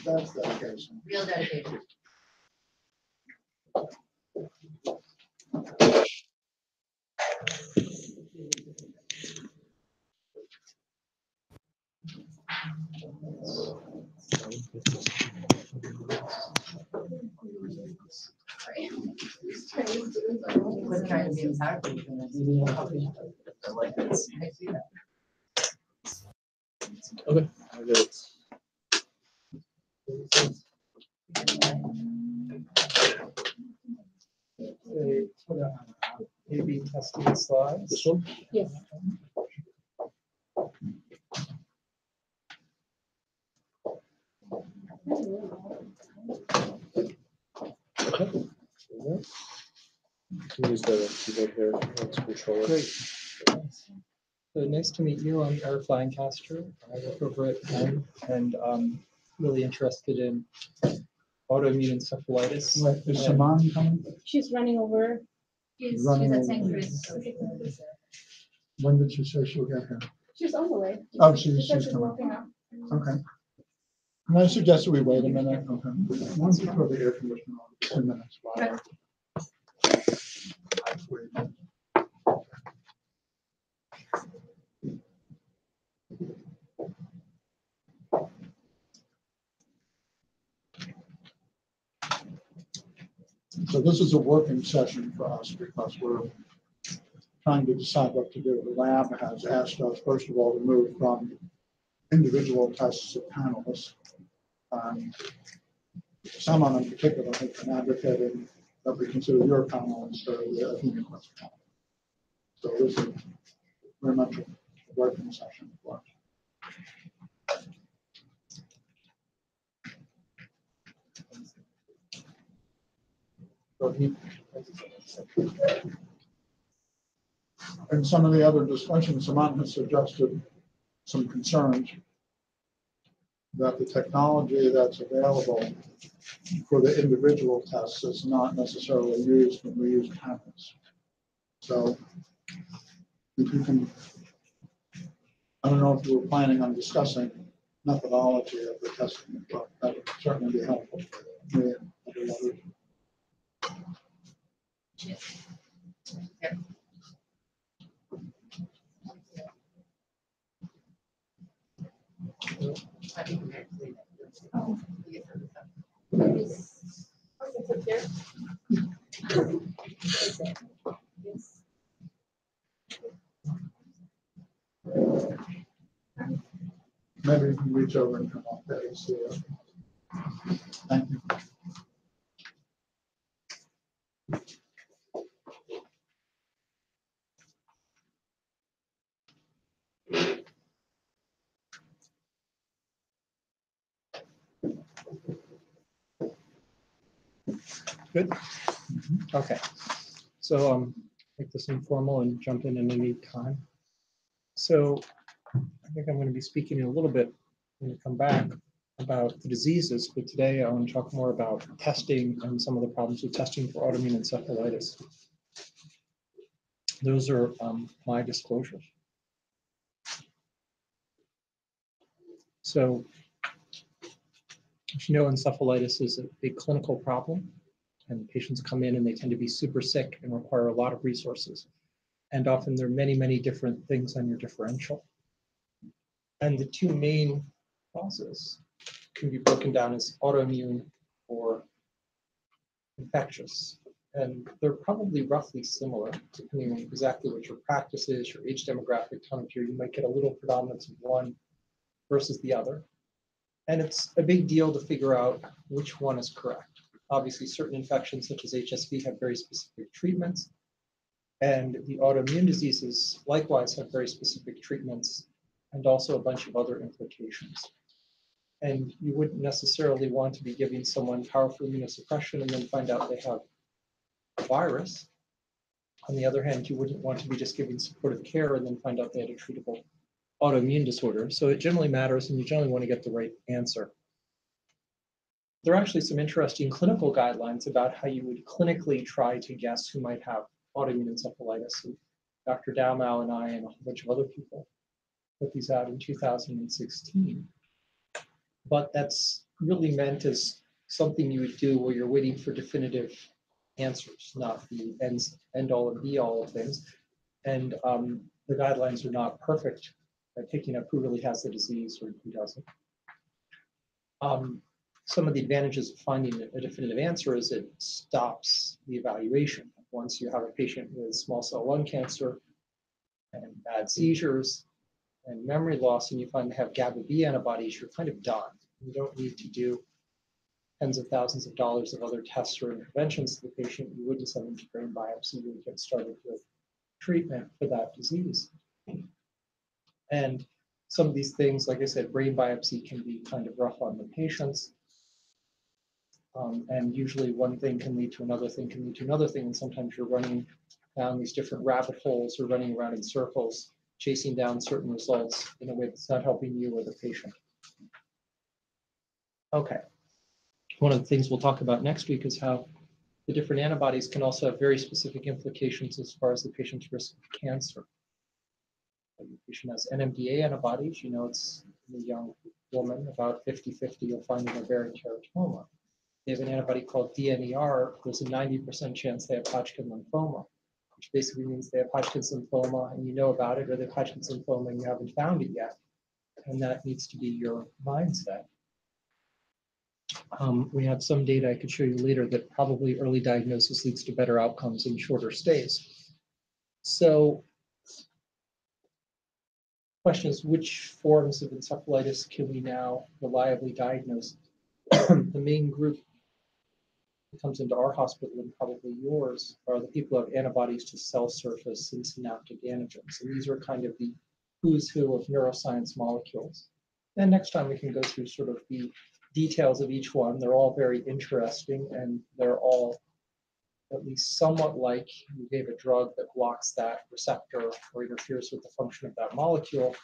That's dedication. Real dedication. Quit trying to be a PowerPoint. I like this. I see that. Okay. I get it. A/B testing slides. This one? Yes. Okay. Use the keyboard here. Let's control it. Great. So nice to meet you. I'm Eric Lancaster. I work over at Penn and really interested in autoimmune encephalitis. Right, is Saman coming? She's running over. She's Running at over. St. Chris. When did she say she'll get here? She's on the way. Oh, She said she's she's coming. walking out. Okay. And I suggest we wait a minute. Okay. Why don't you throw the air conditioner on 2 minutes while. Wait. So this is a working session for us because we're trying to decide what to do. The lab has asked us, first of all, to move from individual tests to panelists. Someone in particular has been advocating that we consider your panel instead of the Athena question panel. So this is very much a working session for us. And some of the other discussions, Saman has suggested some concerns that the technology that's available for the individual tests is not necessarily used when we use panels. So if you can, I don't know if you were planning on discussing methodology of the testing, but that would certainly be helpful for me and everyone. Maybe you can reach over and come up there and see it. Thank you. Good. Okay. So make this informal and jump in any time. So I think I'm going to be speaking a little bit when we come back about the diseases, but today I want to talk more about testing and some of the problems with testing for autoimmune encephalitis. Those are my disclosures. So, as you know, encephalitis is a big clinical problem, and patients come in and they tend to be super sick and require a lot of resources. And often there are many, many different things on your differential. And the two main causes can be broken down as autoimmune or infectious. And they're probably roughly similar, depending on exactly what your practice is, your age demographic, time of year. You might get a little predominance of one versus the other. And it's a big deal to figure out which one is correct. Obviously, certain infections such as HSV have very specific treatments. And the autoimmune diseases likewise have very specific treatments and also a bunch of other implications. And you wouldn't necessarily want to be giving someone powerful immunosuppression and then find out they have a virus. On the other hand, you wouldn't want to be just giving supportive care and then find out they had a treatable autoimmune disorder. So it generally matters, and you generally want to get the right answer. There are actually some interesting clinical guidelines about how you would clinically try to guess who might have autoimmune encephalitis. And Dr. Dowmau and I and a whole bunch of other people put these out in 2016. But that's really meant as something you would do where you're waiting for definitive answers, not the end all and be all of things. And the guidelines are not perfect at picking up who really has the disease or who doesn't. Some of the advantages of finding a definitive answer is it stops the evaluation. Once you have a patient with small cell lung cancer and bad seizures and memory loss, and you find they have GABA B antibodies, you're kind of done. You don't need to do tens of thousands of dollars of other tests or interventions to the patient. You wouldn't send them to brain biopsy. You would get started with treatment for that disease. And some of these things, like I said, brain biopsy can be kind of rough on the patients. And usually one thing can lead to another thing, can lead to another thing. And sometimes you're running down these different rabbit holes or running around in circles, chasing down certain results in a way that's not helping you or the patient. Okay. One of the things we'll talk about next week is how the different antibodies can also have very specific implications as far as the patient's risk of cancer. If the patient has NMDA antibodies, you know it's in a young woman, about 50-50, you'll find an ovarian teratoma. They have an antibody called DNER, there's a 90% chance they have Hodgkin lymphoma, which basically means they have Hodgkin's lymphoma and you know about it, or they have Hodgkin's lymphoma and you haven't found it yet. And that needs to be your mindset. We have some data I could show you later that probably early diagnosis leads to better outcomes and shorter stays. So, question is, which forms of encephalitis can we now reliably diagnose? The main group that comes into our hospital and probably yours are the people who have antibodies to cell surface and synaptic antigens. And these are kind of the who's who of neuroscience molecules. And next time we can go through sort of the details of each one. They're all very interesting and they're all at least somewhat like you gave a drug that blocks that receptor or interferes with the function of that molecule.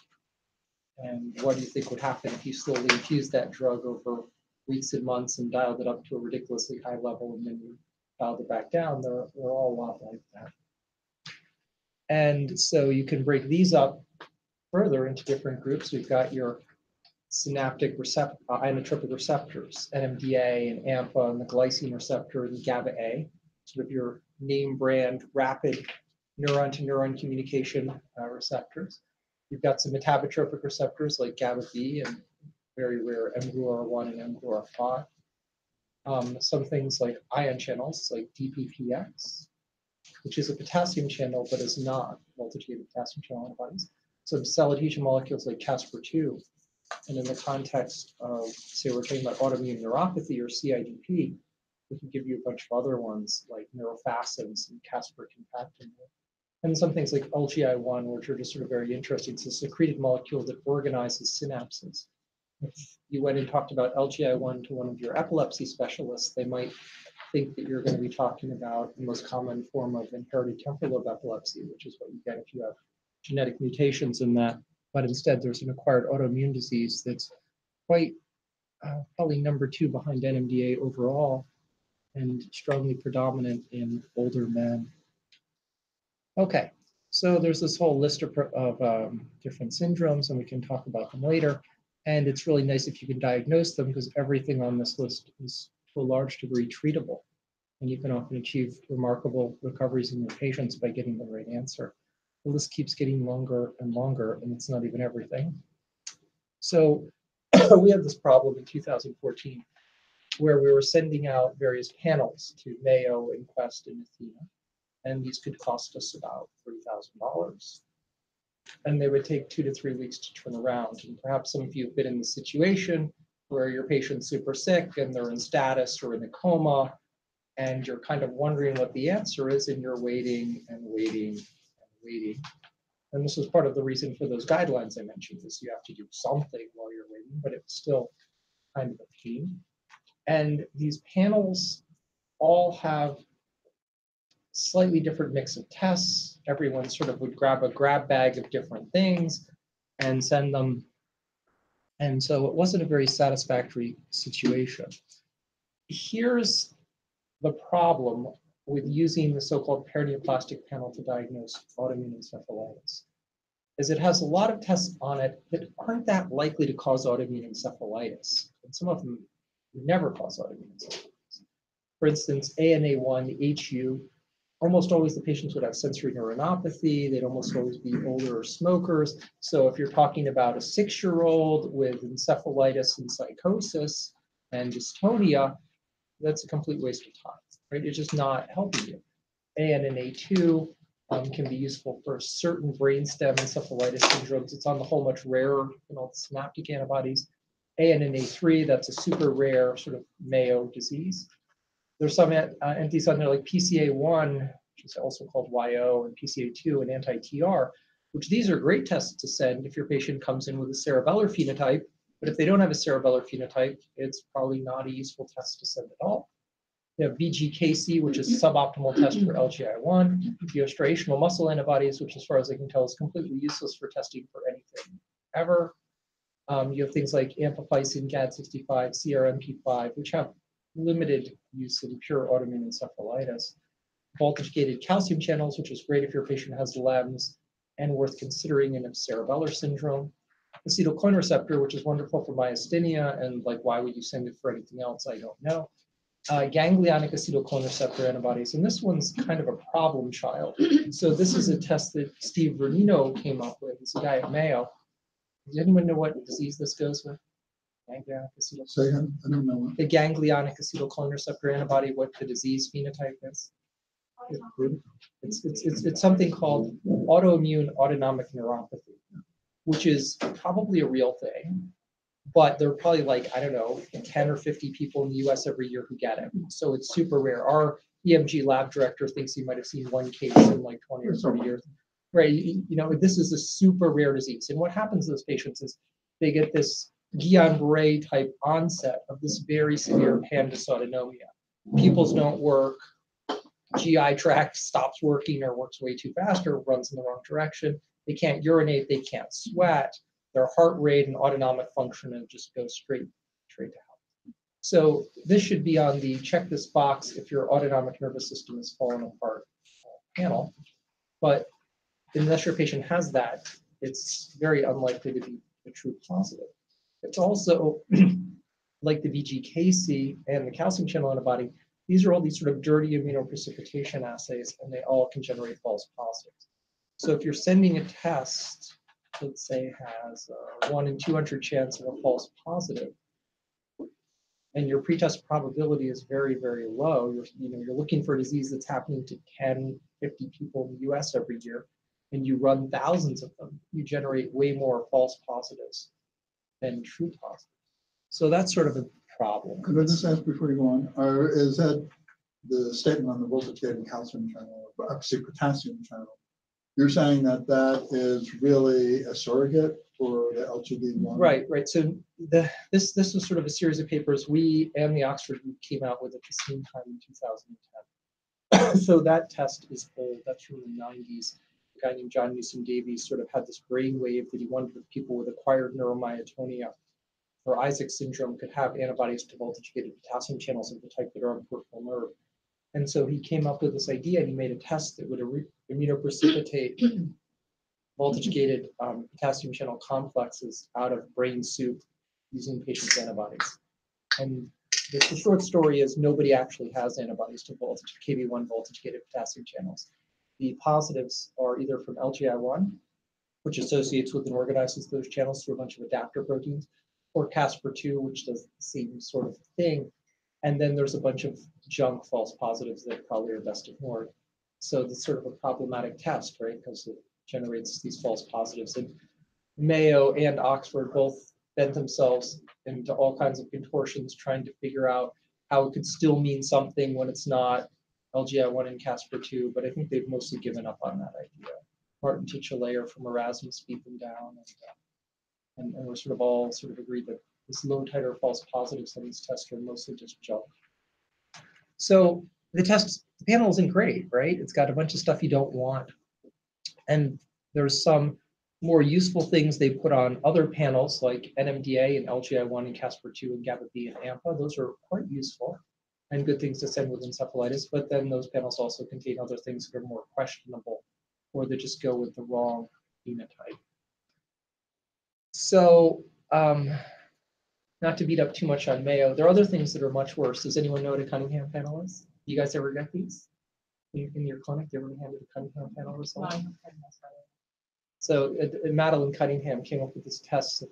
And what do you think would happen if you slowly infused that drug over weeks and months and dialed it up to a ridiculously high level and then you dialed it back down? They're all a lot like that. And so you can break these up further into different groups. We've got your synaptic inotropic receptors, NMDA and AMPA and the glycine receptor and GABA A, sort of your name brand rapid neuron to neuron communication receptors. You've got some metabotropic receptors like GABA B and very rare mGluR1 and mGluR5. Some things like ion channels like DPPX, which is a potassium channel but is not multitude of potassium channel antibodies. Some cell adhesion molecules like Caspr2. And in the context of, say, we're talking about autoimmune neuropathy or CIDP, we can give you a bunch of other ones like neurofacins and Caspr compactin. And some things like LGI1, which are just sort of very interesting. It's a secreted molecule that organizes synapses. If you went and talked about LGI1 to one of your epilepsy specialists, they might think that you're going to be talking about the most common form of inherited temporal lobe epilepsy, which is what you get if you have genetic mutations in that. But instead, there's an acquired autoimmune disease that's quite probably number 2 behind NMDA overall and strongly predominant in older men. Okay, so there's this whole list of different syndromes, and we can talk about them later. And it's really nice if you can diagnose them because everything on this list is to a large degree treatable. And you can often achieve remarkable recoveries in your patients by getting the right answer. The list keeps getting longer and longer, and it's not even everything. So we had this problem in 2014 where we were sending out various panels to Mayo and Quest and Athena, and these could cost us about $3,000. And they would take 2 to 3 weeks to turn around. And perhaps some of you have been in the situation where your patient's super sick and they're in status or in a coma, and you're kind of wondering what the answer is, and you're waiting and waiting and waiting. And this was part of the reason for those guidelines I mentioned, is you have to do something while you're waiting, but it was still kind of a pain. And these panels all have slightly different mix of tests. Everyone sort of would grab a grab bag of different things and send them. And so it wasn't a very satisfactory situation. Here's the problem with using the so-called paraneoplastic panel to diagnose autoimmune encephalitis, is it has a lot of tests on it that aren't that likely to cause autoimmune encephalitis. And some of them never cause autoimmune encephalitis. For instance, ANA1, the HU, almost always the patients would have sensory neuronopathy. They'd almost always be older smokers. So if you're talking about a 6-year-old with encephalitis and psychosis and dystonia, that's a complete waste of time, right? It's just not helping you. ANA2 can be useful for certain brainstem encephalitis syndromes. It's on the whole much rarer than all the synaptic antibodies. ANA3, that's a super rare sort of Mayo disease. There's some entities on there like PCA1, which is also called YO, and PCA2 and anti-TR, which these are great tests to send if your patient comes in with a cerebellar phenotype. But if they don't have a cerebellar phenotype, it's probably not a useful test to send at all. You have VGKC, which is a suboptimal test for LGI1. You have striational muscle antibodies, which as far as I can tell is completely useless for testing for anything ever. You have things like amphophysine, GAD65, CRMP5, which have limited use in pure autoimmune encephalitis. Voltage-gated calcium channels, which is great if your patient has LEMS and worth considering in a cerebellar syndrome. Acetylcholine receptor, which is wonderful for myasthenia, and like why would you send it for anything else? I don't know. Ganglionic acetylcholine receptor antibodies, and this one's kind of a problem child. So this is a test that Steve Vernino came up with. He's a guy at Mayo. Does anyone know what disease this goes with? Ganglionic acetylcholine. Say again, I don't know. The ganglionic acetylcholine receptor antibody, what the disease phenotype is. It's something called autoimmune autonomic neuropathy, which is probably a real thing, but there are probably like, I don't know, 10 or 50 people in the US every year who get it. So it's super rare. Our EMG lab director thinks he might have seen one case in like 20 or 30 years. Right, you know, this is a super rare disease. And what happens to those patients is they get this Guillain-Barré type onset of this very severe pan-dysautonomia. Pupils don't work, GI tract stops working or works way too fast or runs in the wrong direction. They can't urinate, they can't sweat. Their heart rate and autonomic function and just goes straight to hell. So this should be on the check this box if your autonomic nervous system is falling apart panel. But unless your patient has that, it's very unlikely to be a true positive. It's also like the VGKC and the calcium channel antibody. These are all these sort of dirty immunoprecipitation assays, and they all can generate false positives. So if you're sending a test, let's say has a 1 in 200 chance of a false positive, and your pretest probability is very, very low, you're looking for a disease that's happening to 10, 50 people in the US every year, and you run thousands of them, you generate way more false positives than true positives. So that's sort of a problem. Could I just ask before you go on, is that the statement on the voltage-gated calcium channel, actually potassium channel? You're saying that that is really a surrogate for the LGD1? Right. So this was sort of a series of papers we and the Oxford group came out with at the same time in 2010. So that test is old. That's from the 90s. A guy named John Newsom Davies sort of had this brainwave that he wondered if people with acquired neuromyotonia or Isaac syndrome could have antibodies to voltage-gated potassium channels of the type that are on peripheral nerve. And so he came up with this idea, and he made a test that would immunoprecipitate voltage-gated potassium channel complexes out of brain soup using patients' antibodies. And the short story is nobody actually has antibodies to KB1 voltage-gated potassium channels. The positives are either from LGI1, which associates with and organizes those channels through a bunch of adapter proteins, or Casper2, which does the same sort of thing. And then there's a bunch of junk false positives that probably are best ignored. So it's sort of a problematic test, right? Because it generates these false positives. And Mayo and Oxford both bent themselves into all kinds of contortions trying to figure out how it could still mean something when it's not LGI1 and Casper2, but I think they've mostly given up on that idea. Martin Tichelaer from Erasmus beat them down, and we're sort of all sort of agreed that this low titer false positives on these tests are mostly just junk. So the panel isn't great, right? It's got a bunch of stuff you don't want. And there's some more useful things they put on other panels like NMDA and LGI1 and Casper2 and GABA-B and AMPA. Those are quite useful and good things to send with encephalitis, but then those panels also contain other things that are more questionable or that just go with the wrong phenotype. So not to beat up too much on Mayo, there are other things that are much worse. Does anyone know what a Cunningham panel is? You guys ever get these in your clinic? You ever handed a Cunningham panel result? So Madeline Cunningham came up with this test of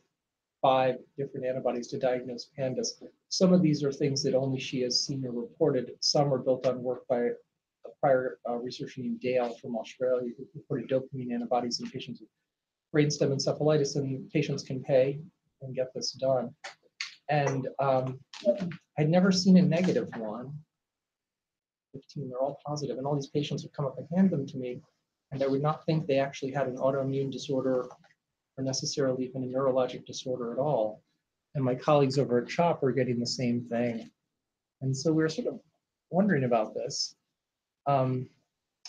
5 different antibodies to diagnose pandas. Some of these are things that only she has seen or reported. Some are built on work by a prior researcher named Dale from Australia who reported dopamine antibodies in patients with brainstem encephalitis, and patients can pay and get this done. And I'd never seen a negative one. 15, they're all positive, and all these patients would come up and hand them to me, and I would not think they actually had an autoimmune disorder or necessarily even a neurologic disorder at all. And my colleagues over at CHOP are getting the same thing. And so we were sort of wondering about this.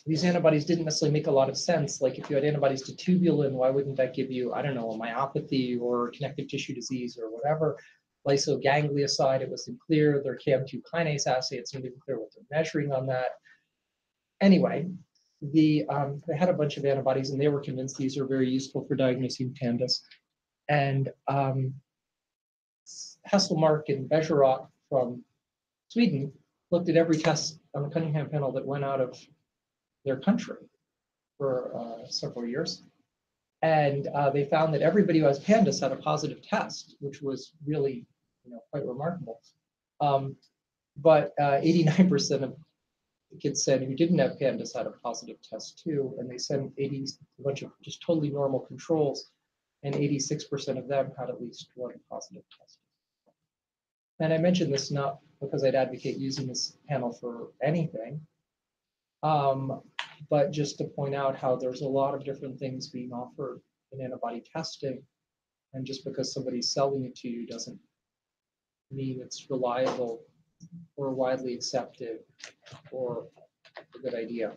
These antibodies didn't necessarily make a lot of sense. Like if you had antibodies to tubulin, why wouldn't that give you, I don't know, a myopathy or connective tissue disease or whatever? Lysoganglioside, it wasn't clear. Their CAM2 kinase assay, it seemed to be clear what they're measuring on that. Anyway, they had a bunch of antibodies and they were convinced these are very useful for diagnosing pandas. And Hesselmark and Bejerot from Sweden looked at every test on the Cunningham panel that went out of their country for several years. And they found that everybody who has pandas had a positive test, which was really, quite remarkable. But 89% of the kids said who didn't have pandas had a positive test too, and they sent a bunch of just totally normal controls, and 86% of them had at least one positive test. And I mentioned this not because I'd advocate using this panel for anything, but just to point out how there's a lot of different things being offered in antibody testing, and just because somebody's selling it to you doesn't mean it's reliable or widely accepted or a good idea.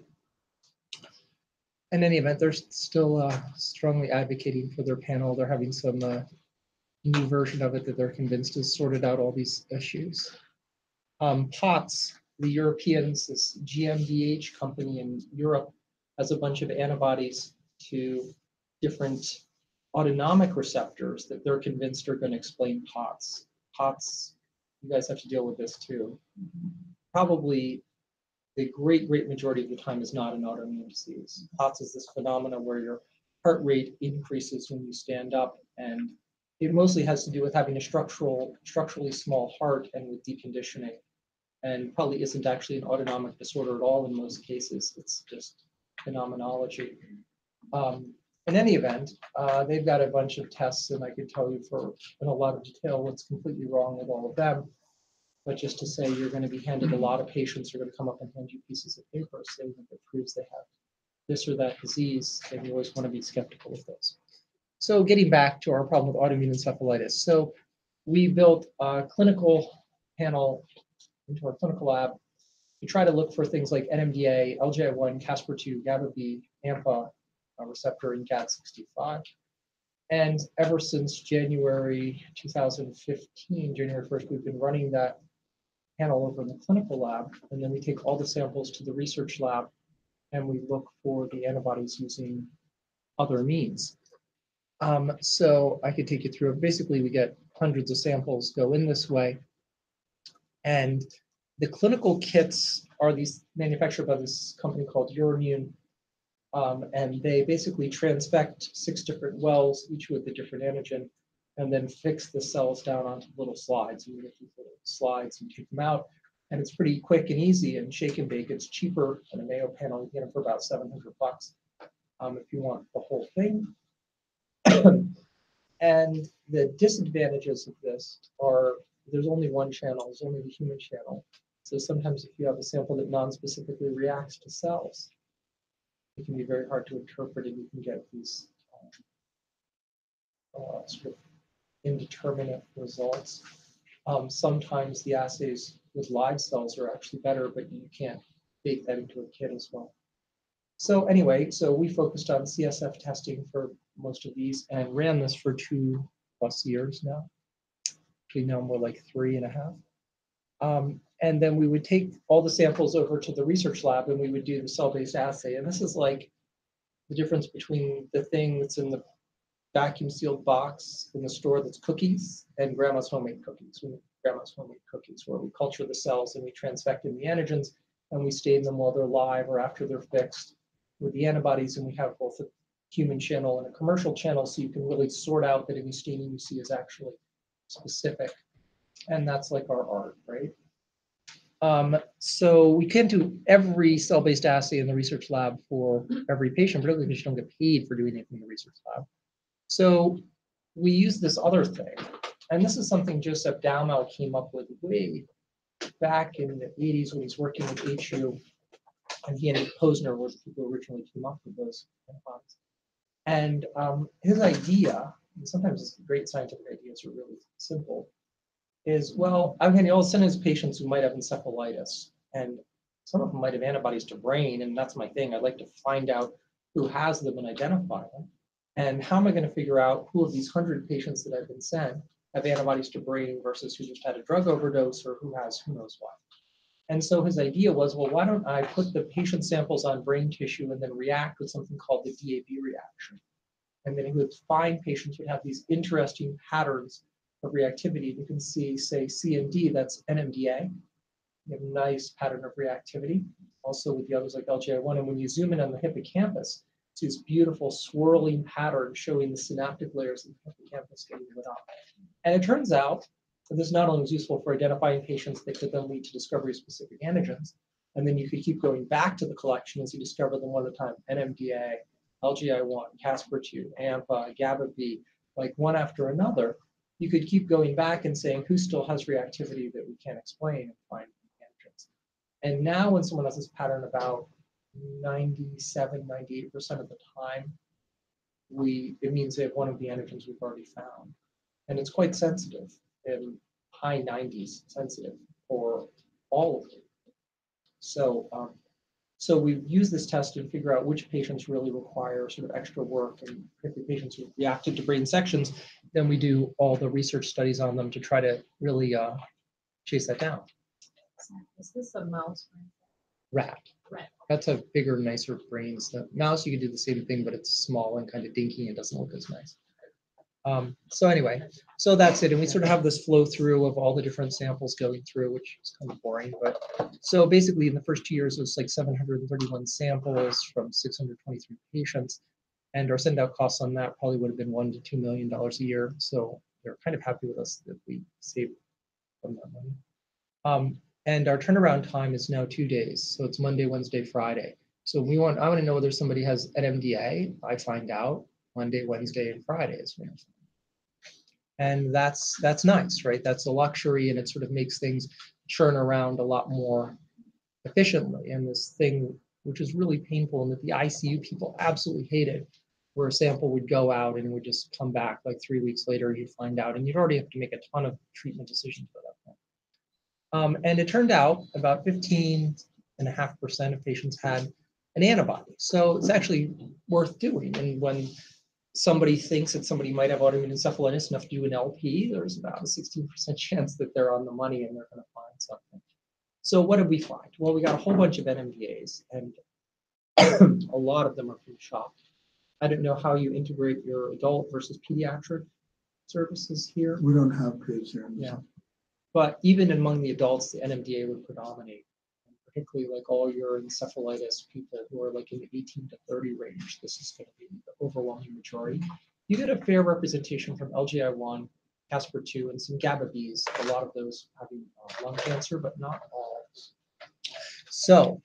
In any event, they're still strongly advocating for their panel. They're having some new version of it that they're convinced has sorted out all these issues. POTS, the Europeans, this GmbH company in Europe, has a bunch of antibodies to different autonomic receptors that they're convinced are going to explain POTS. POTS, you guys have to deal with this too. Probably the great majority of the time is not an autoimmune disease. POTS is this phenomena where your heart rate increases when you stand up, and it mostly has to do with having a structurally small heart and with deconditioning, and probably isn't actually an autonomic disorder at all in most cases. It's just phenomenology. In any event, they've got a bunch of tests, and I could tell you in a lot of detail what's completely wrong with all of them. But just to say, you're going to be handed a lot of patients are going to come up and hand you pieces of paper saying that it proves they have this or that disease, and you always want to be skeptical of those. So getting back to our problem with autoimmune encephalitis. So we built a clinical panel into our clinical lab to try to look for things like NMDA, LGI1, Caspr2, GABA-B, AMPA receptor, and GAD65. And ever since January 2015, January 1st, we've been running that panel over in the clinical lab, and then we take all the samples to the research lab and we look for the antibodies using other means. So I could take you through it. Basically, we get hundreds of samples go in this way, and the clinical kits are these manufactured by this company called Euroimmune, and they basically transfect 6 different wells, each with a different antigen, and then fix the cells down onto little slides. And you get these little slides and take them out, and it's pretty quick and easy and shake and bake. It's cheaper than a Mayo panel. You get them for about $700 if you want the whole thing. And the disadvantages of this are there's only one channel, there's only the human channel. So sometimes if you have a sample that non-specifically reacts to cells, it can be very hard to interpret, and you can get these sort of indeterminate results. Sometimes the assays with live cells are actually better, but you can't bake that into a kit as well. So anyway, so we focused on CSF testing for most of these and ran this for 2+ years now. Actually now more like 3.5. And then we would take all the samples over to the research lab and we would do the cell-based assay. And this is like the difference between the thing that's in the vacuum sealed box in the store that's cookies and grandma's homemade cookies. We make grandma's homemade cookies where we culture the cells and we transfect in the antigens and we stain them while they're live or after they're fixed with the antibodies. And we have both a human channel and a commercial channel, so you can really sort out that any staining you see is actually specific. And that's like our art, right? So we can't do every cell-based assay in the research lab for every patient, particularly because you don't get paid for doing anything in the research lab. So we use this other thing. And this is something Joseph Daumel came up with way back in the 80s when he's working with HU. And he and Posner were the people who originally came up with those antibodies. And his idea, and sometimes great scientific ideas are really simple, is, well, I'm going to all send his patients who might have encephalitis, and some of them might have antibodies to brain, and that's my thing. I'd like to find out who has them and identify them. And how am I going to figure out who of these 100 patients that I've been sent have antibodies to brain versus who just had a drug overdose or who has who knows what? And so his idea was, well, why don't I put the patient samples on brain tissue and then react with something called the DAB reaction? And then he would find patients who would have these interesting patterns of reactivity. You can see, say, C and D, that's NMDA. You have a nice pattern of reactivity. Also with the others like LGI1. And when you zoom in on the hippocampus, it's this beautiful swirling pattern showing the synaptic layers of the hippocampus getting lit up. And it turns out that this not only was useful for identifying patients that could then lead to discovery of specific antigens, and then you could keep going back to the collection as you discover them one at a time, NMDA, LGI1, Caspr2, AMPA, GABA-B, like one after another. You could keep going back and saying who still has reactivity that we can't explain and find antigens. And now when someone has this pattern about 97, 98% of the time, it means they have one of the antigens we've already found. And it's quite sensitive, in high 90s sensitive for all of them. So, so we use this test to figure out which patients really require sort of extra work, and if the patients who reacted to brain sections, then we do all the research studies on them to try to really chase that down. Is this a mouse? Rat. Rat. That's a bigger, nicer brains. The mouse, you can do the same thing, but it's small and kind of dinky and doesn't look as nice. So anyway, so that's it. And we sort of have this flow through of all the different samples going through, which is kind of boring. But so basically in the first 2 years, it was like 731 samples from 623 patients. And our send out costs on that probably would have been $1 to $2 million a year. So they're kind of happy with us that we saved from that money. And our turnaround time is now 2 days. So it's Monday, Wednesday, Friday. So I want to know whether somebody has NMDA. I find out Monday, Wednesday, and Friday is when. And that's nice, right? That's a luxury, and it sort of makes things churn around a lot more efficiently. And this thing, which is really painful, and that the ICU people absolutely hated, where a sample would go out and it would just come back like 3 weeks later, and you'd find out, and you'd already have to make a ton of treatment decisions by that point. And it turned out about 15.5% of patients had an antibody. So it's actually worth doing. And when somebody thinks that somebody might have autoimmune encephalitis enough to do an LP, there's about a 16% chance that they're on the money and they're going to find something. So what did we find? Well, we got a whole bunch of NMDAs, and a lot of them are from CHOP. I don't know how you integrate your adult versus pediatric services here. We don't have kids here. Yeah. But even among the adults, the NMDA would predominate, particularly like all your encephalitis people who are like in the 18 to 30 range. This is going to be the overwhelming majority. You get a fair representation from LGI1, Caspr2, and some GABA-Bs, a lot of those having lung cancer, but not all. So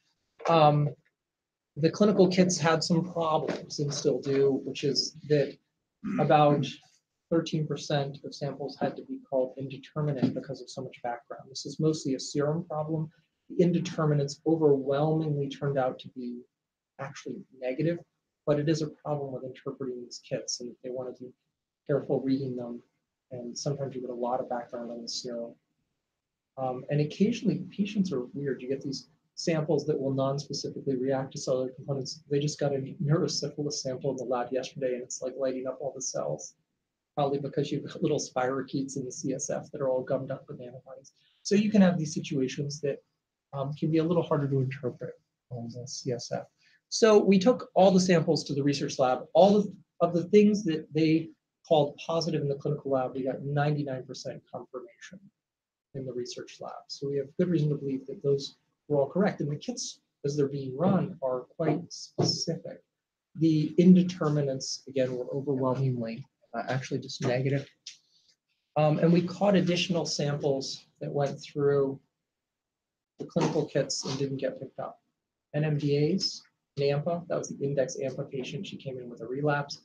the clinical kits had some problems and still do, which is that about 13% of samples had to be called indeterminate because of so much background. This is mostly a serum problem. The indeterminates overwhelmingly turned out to be actually negative, but it is a problem with interpreting these kits, and they want to be careful reading them. And sometimes you get a lot of background on the serum. And occasionally patients are weird. You get these samples that will non-specifically react to cellular components. They just got a neurosyphilis sample in the lab yesterday, and it's like lighting up all the cells, probably because you've got little spirochetes in the CSF that are all gummed up with antibodies. So you can have these situations that can be a little harder to interpret on the CSF. So we took all the samples to the research lab. All of the things that they called positive in the clinical lab, we got 99% confirmation in the research lab. So we have good reason to believe that those were all correct. And the kits, as they're being run, are quite specific. The indeterminants, again, were overwhelmingly actually just negative. And we caught additional samples that went through the clinical kits and didn't get picked up. NMDAs, AMPA, that was the index AMPA patient. She came in with a relapse.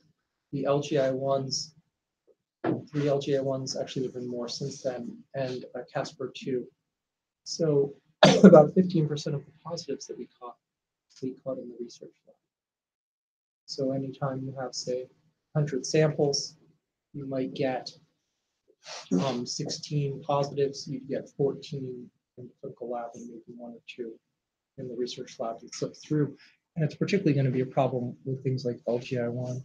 The LGI1s, 3 LGI1s, actually there have been more since then, and Casper2. So about 15% of the positives that we caught in the research lab. So anytime you have, say, 100 samples, you might get 16 positives, you'd get 14 in the clinical lab and maybe 1 or 2 in the research lab that slip through. And it's particularly going to be a problem with things like LGI1.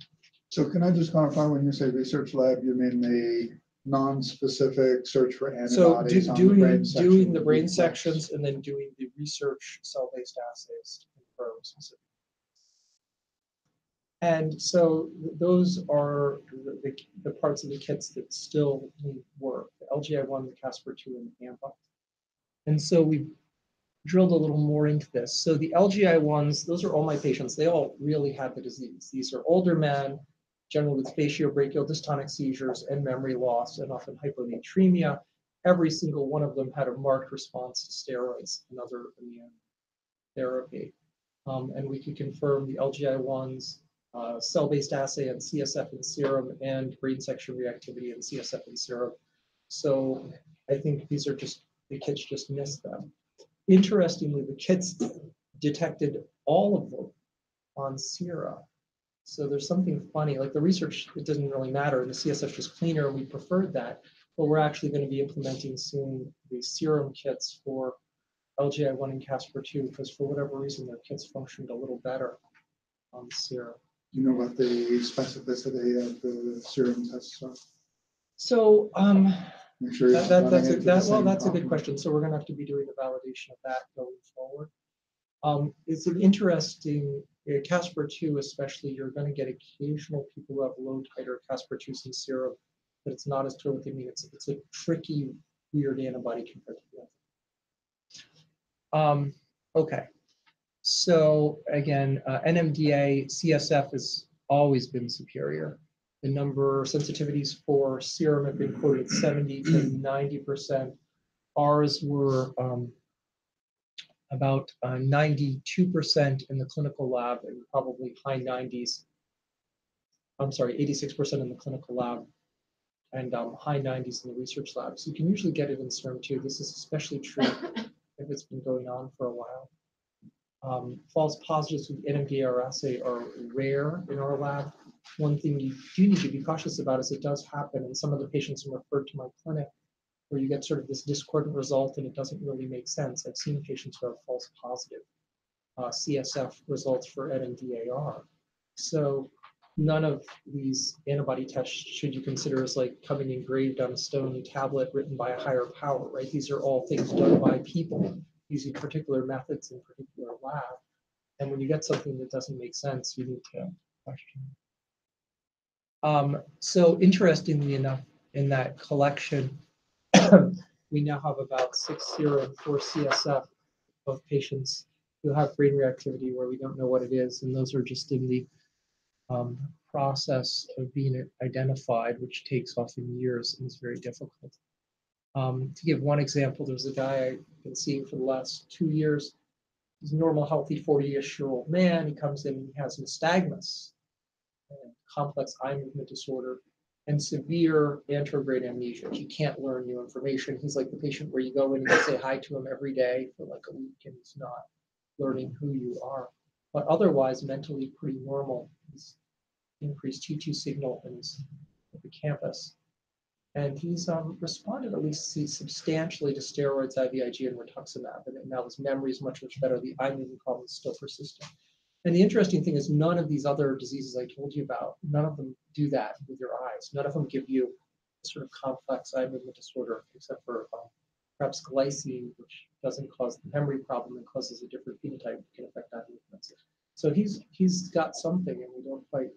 So can I just clarify, when you say research lab, you mean the non-specific search for So antibodies on the brain section? doing the brain sections and then doing the research cell-based assays to confirm specific. And so those are the parts of the kits that still need work, the LGI1, the Casper2, and the AMPA. And so we drilled a little more into this. So the LGI1s, those are all my patients. They all really had the disease. These are older men, generally with spatiobrachial dystonic seizures and memory loss and often hyponatremia. Every single one of them had a marked response to steroids and other immune therapy. And we could confirm the LGI1s, cell-based assay and CSF and serum, and brain section reactivity and CSF and serum. So I think these are just, the kits just missed them. Interestingly, the kits detected all of them on sera. So there's something funny, like the research, it doesn't really matter, and the CSF is just cleaner, and we preferred that, but we're actually going to be implementing soon the serum kits for LGI1 and Casper2, because for whatever reason, their kits functioned a little better on serum. Do you know what the specificity of the serum tests are? So Make sure you're not running that's into the same a good problem. question. So we're going to have to be doing the validation of that going forward. It's an interesting, Casper2 especially, you're going to get occasional people who have low titer Casper2 in serum, but it's not as clear what they mean. It's a tricky, weird antibody compared to the other. Okay. So again, NMDA, CSF has always been superior. The number sensitivities for serum have been quoted 70 to 90%. Ours were about 92% in the clinical lab and probably high 90s. I'm sorry, 86% in the clinical lab and high 90s in the research lab. So you can usually get it in serum too. This is especially true if it's been going on for a while. False positives with NMDA assay are rare in our lab. One thing you do need to be cautious about is it does happen, and some of the patients are referred to my clinic where you get sort of this discordant result and it doesn't really make sense. I've seen patients who have false positive CSF results for NMDAR. So none of these antibody tests should you consider as like coming engraved on a stone tablet written by a higher power, right? These are all things done by people using particular methods in particular lab. And when you get something that doesn't make sense, you need to question. So interestingly enough, in that collection, we now have about 6 serum and 4 CSF of patients who have brain reactivity where we don't know what it is, and those are just in the process of being identified, which takes often years and is very difficult. To give one example, there's a guy I've been seeing for the last 2 years. He's a normal, healthy 40-ish-year-old man. He comes in and he has nystagmus, complex eye movement disorder, and severe anterograde amnesia. He can't learn new information. He's like the patient where you go in and you say hi to him every day for like a week and he's not learning who you are. But otherwise, mentally pretty normal. He's increased T2 signal in his hippocampus. And he's responded at least substantially to steroids, IVIG, and rituximab. And now his memory is much, much better. The eye movement problem is still persistent. And the interesting thing is none of these other diseases I told you about, none of them do that with your eyes. None of them give you a sort of complex eye movement disorder, except for perhaps glycine, which doesn't cause the memory problem and causes a different phenotype that can affect eye movements. So he's got something and we don't quite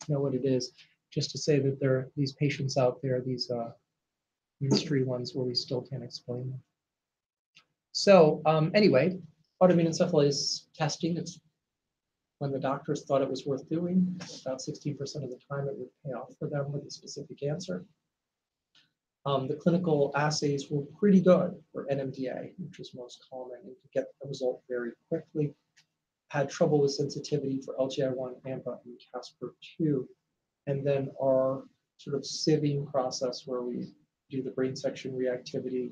know what it is. just to say that there are these patients out there, these mystery ones where we still can't explain them. So anyway, autoimmune encephalitis testing, it's when the doctors thought it was worth doing, about 16% of the time it would pay off for them with a specific answer. The clinical assays were pretty good for NMDA, which is most common, and could get a result very quickly. Had trouble with sensitivity for LGI1, AMPA, and Casper2. And then our sort of sieving process where we do the brain section reactivity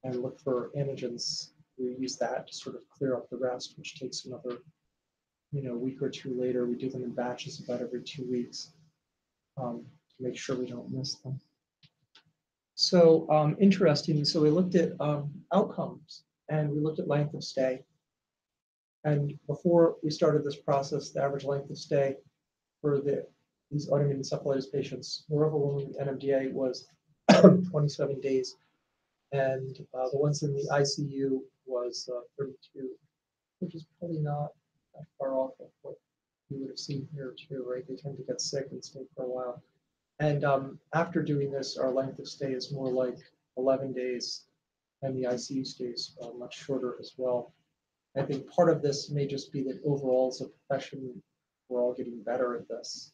and look for antigens, we use that to sort of clear up the rest, which takes another week or two later. We do them in batches about every 2 weeks to make sure we don't miss them. So interestingly, so we looked at outcomes and we looked at length of stay. And before we started this process, the average length of stay for these autoimmune encephalitis patients who were overwhelming with NMDA was 27 days. And the ones in the ICU was 32, which is probably not that far off of what you would have seen here too, right? They tend to get sick and stay for a while. And after doing this, our length of stay is more like 11 days, and the ICU stays much shorter as well. I think part of this may just be that overall as a profession, we're all getting better at this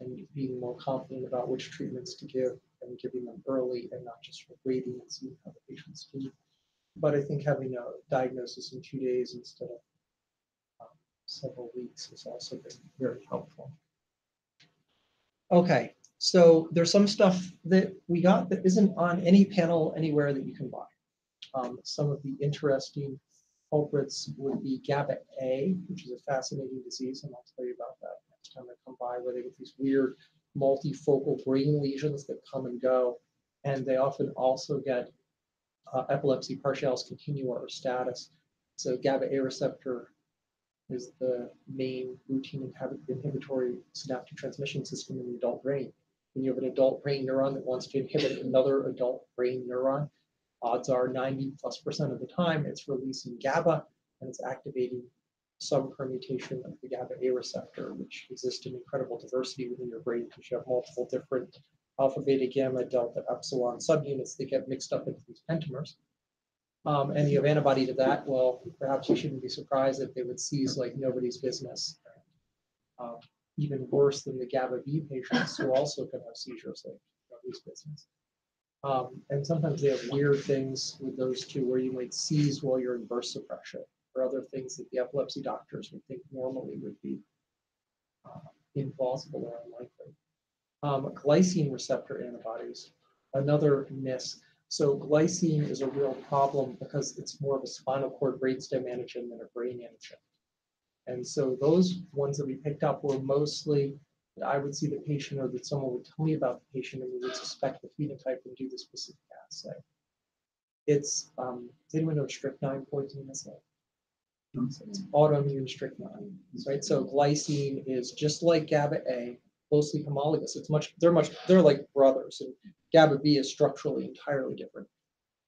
and being more confident about which treatments to give and giving them early and not just waiting and seeing how the patients do. But I think having a diagnosis in 2 days instead of several weeks has also been very helpful. Okay, so there's some stuff that we got that isn't on any panel anywhere that you can buy. Some of the interesting culprits would be GABA A, which is a fascinating disease, and I'll tell you about that next time I come by, where they get these weird multifocal brain lesions that come and go, and they often also get epilepsy partialis continua or status. So GABA A receptor is the main routine inhibitory synaptic transmission system in the adult brain. When you have an adult brain neuron that wants to inhibit another adult brain neuron, odds are 90+% of the time it's releasing GABA and it's activating some permutation of the GABA A receptor, which exists in incredible diversity within your brain because you have multiple different alpha, beta, gamma, delta, epsilon subunits that get mixed up into these pentamers. And you have antibody to that, well, perhaps you shouldn't be surprised if they would seize like nobody's business. Even worse than the GABA B patients who also can have seizures like nobody's business. And sometimes they have weird things with those two where you might seize while you're in burst suppression or other things that the epilepsy doctors would think normally would be implausible or unlikely. Glycine receptor antibodies, another miss. So glycine is a real problem because it's more of a spinal cord brainstem antigen than a brain antigen. And so those ones that we picked up were mostly that I would see the patient or that someone would tell me about the patient and we would suspect the phenotype and do the specific assay. It's, does anyone know what strychnine poisoning is like? So it's autoimmune strychnine, right? So glycine is just like GABA A, closely homologous. It's they're like brothers, and GABA B is structurally entirely different.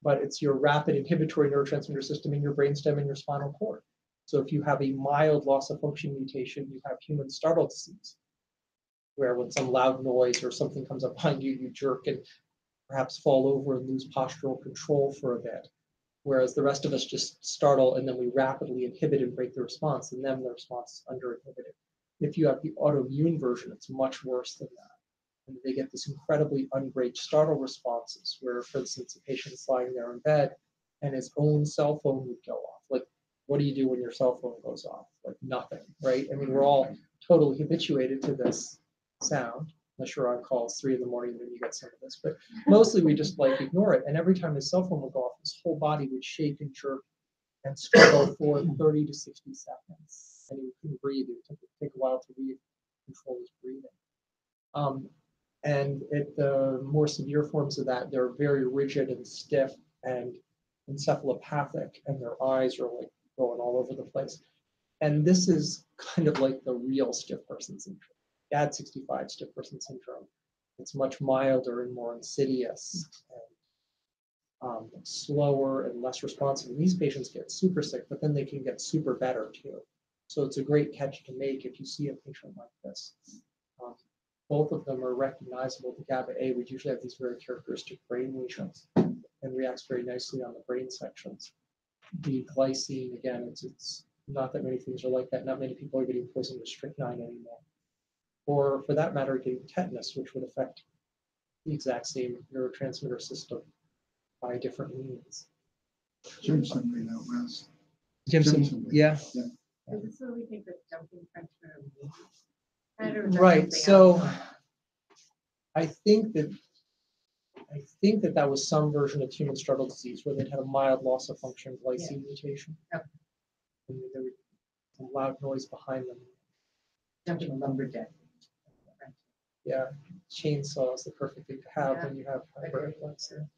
But it's your rapid inhibitory neurotransmitter system in your brainstem and your spinal cord. So if you have a mild loss of function mutation, you have human startle disease, where when some loud noise or something comes up behind you, you jerk and perhaps fall over and lose postural control for a bit. Whereas the rest of us just startle and then we rapidly inhibit and break the response, and then the response is under-inhibited. If you have the autoimmune version, it's much worse than that. And they get this incredibly unbreaked startle responses where, for instance, a patient is lying there in bed and his own cell phone would go off. Like, what do you do when your cell phone goes off? Like nothing, right? I mean, we're all totally habituated to this sound, unless you're on calls 3 in the morning, then you get some of this. But mostly we just like ignore it. And every time his cell phone would go off, his whole body would shake and jerk and struggle for 30 to 60 seconds. And he couldn't breathe. It would take a while to control his breathing. And the more severe forms of that, they're very rigid and stiff and encephalopathic, and their eyes are like going all over the place. And this is kind of like the real stiff person syndrome. GAD65 stiff person syndrome. It's much milder and more insidious and slower and less responsive. And these patients get super sick, but then they can get super better too. So it's a great catch to make if you see a patient like this. both of them are recognizable to GABA A, would usually have these very characteristic brain lesions and reacts very nicely on the brain sections. The glycine, again, it's not that many things are like that. Not many people are getting poisoned with strychnine anymore. Or for that matter, getting tetanus, which would affect the exact same neurotransmitter system by different means. Jim sent me that last. Jimson, yeah. Is this what we think the jumping French means? Or is that Right, something so else? I think that that was some version of human struggle disease where they'd had a mild loss of function glycine mutation. Okay. And there was some loud noise behind them. Jumping lumberjack. Yeah, chainsaw is the perfect thing to have Yeah. when you have hyperglycemia.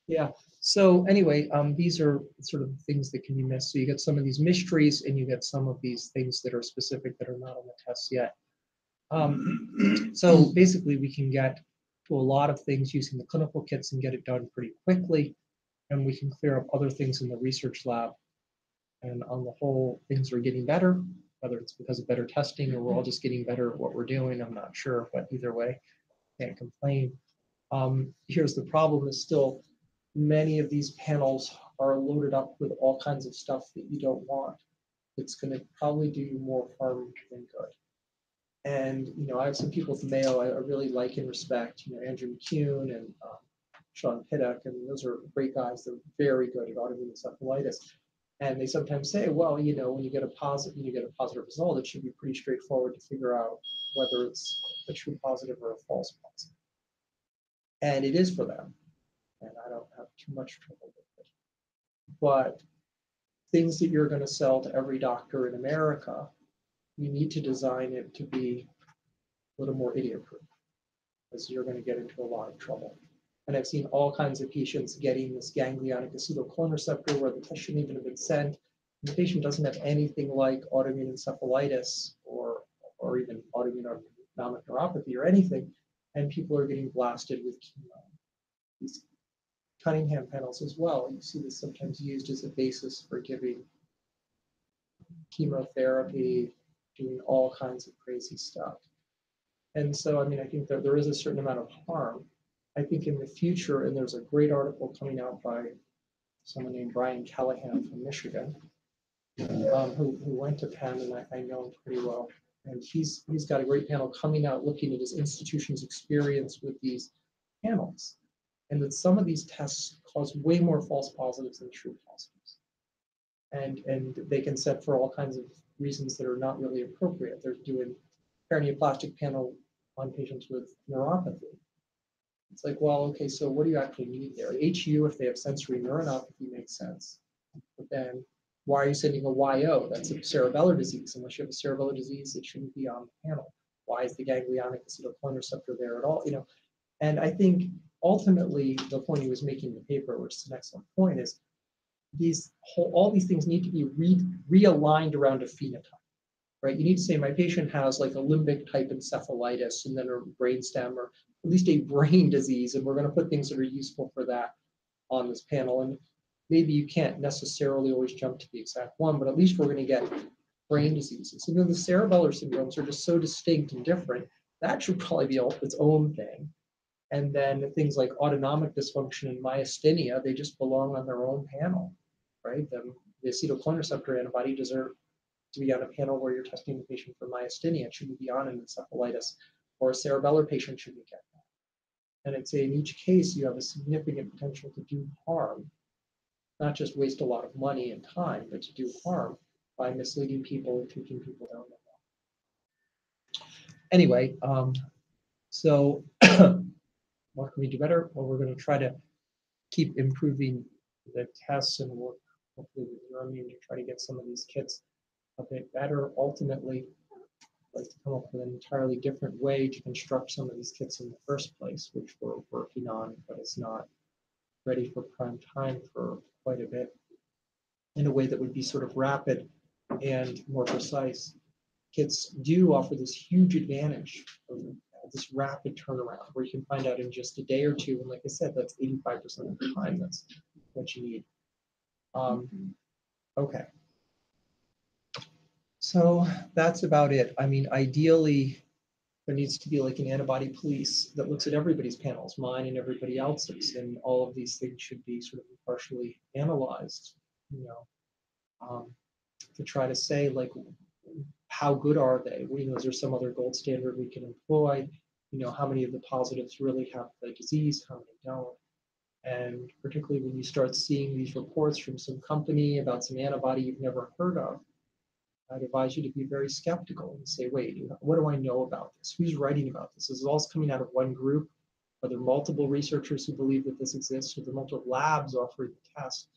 Yeah. So anyway, these are sort of things that can be missed. So you get some of these mysteries, and you get some of these things that are specific that are not on the tests yet. So basically, we can get to a lot of things using the clinical kits and get it done pretty quickly, and we can clear up other things in the research lab. And on the whole, things are getting better, whether it's because of better testing or we're all just getting better at what we're doing, I'm not sure, but either way, can't complain. Here's the problem is still many of these panels are loaded up with all kinds of stuff that you don't want. It's going to probably do you more harm than good. And, I have some people from Mayo I really like and respect, Andrew McCune and Sean Piddock, and those are great guys. They're very good at autoimmune encephalitis. And they sometimes say, well, when you get a positive result, it should be pretty straightforward to figure out whether it's a true positive or a false positive. And it is for them. And I don't have too much trouble with it. But things that you're going to sell to every doctor in America, you need to design it to be a little more idiot-proof, because you're going to get into a lot of trouble. And I've seen all kinds of patients getting this ganglionic acetylcholine receptor where the test shouldn't even have been sent. And the patient doesn't have anything like autoimmune encephalitis or even autoimmune neuropathy or anything, and people are getting blasted with chemo. These Cunningham panels as well. You see this sometimes used as a basis for giving chemotherapy, doing all kinds of crazy stuff. And so, I think that there is a certain amount of harm. I think in the future, and there's a great article coming out by someone named Brian Callahan from Michigan, who went to Penn, and I know him pretty well. And he's got a great panel coming out looking at his institution's experience with these panels. And that some of these tests cause way more false positives than true positives. And they can set for all kinds of reasons that are not really appropriate. They're doing paraneoplastic panel on patients with neuropathy. It's like, well, okay, so what do you actually need there? HU, if they have sensory neuropathy, makes sense. But then why are you sending a YO? That's a cerebellar disease. Unless you have a cerebellar disease, it shouldn't be on the panel. Why is the ganglionic acetylcholine receptor there at all? And I think ultimately the point he was making in the paper, which is an excellent point, is all these things need to be realigned around a phenotype. Right? You need to say my patient has like a limbic type encephalitis and then a brainstem or at least a brain disease, and we're going to put things that are useful for that on this panel. And maybe you can't necessarily always jump to the exact one, but at least we're going to get brain diseases. The cerebellar syndromes are just so distinct and different. That should probably be its own thing. And then things like autonomic dysfunction and myasthenia, they just belong on their own panel, right? The acetylcholine receptor antibody deserve to be on a panel where you're testing the patient for myasthenia. It shouldn't be on an encephalitis, or a cerebellar patient shouldn't get that. And I'd say in each case, you have a significant potential to do harm, not just waste a lot of money and time, but to do harm by misleading people and taking people down the wrong. Anyway, so what can we do better? Well, we're going to try to keep improving the tests and work hopefully with Neuroimmune to try to get some of these kits a bit better. Ultimately, I'd like to come up with an entirely different way to construct some of these kits in the first place, which we're working on, but it's not ready for prime time for quite a bit, in a way that would be sort of rapid and more precise. Kits do offer this huge advantage of this rapid turnaround where you can find out in just a day or two. And like I said, that's 85% of the time. That's what you need. Okay. So that's about it. Ideally, There needs to be like an antibody police that looks at everybody's panels, mine and everybody else's, and all of these things should be sort of impartially analyzed, to try to say like, how good are they? Is there some other gold standard we can employ? How many of the positives really have the disease, how many don't? And particularly when you start seeing these reports from some company about some antibody you've never heard of, I'd advise you to be very skeptical and say, wait, what do I know about this? Who's writing about this? Is it all coming out of one group? Are there multiple researchers who believe that this exists? Are there multiple labs offering the test?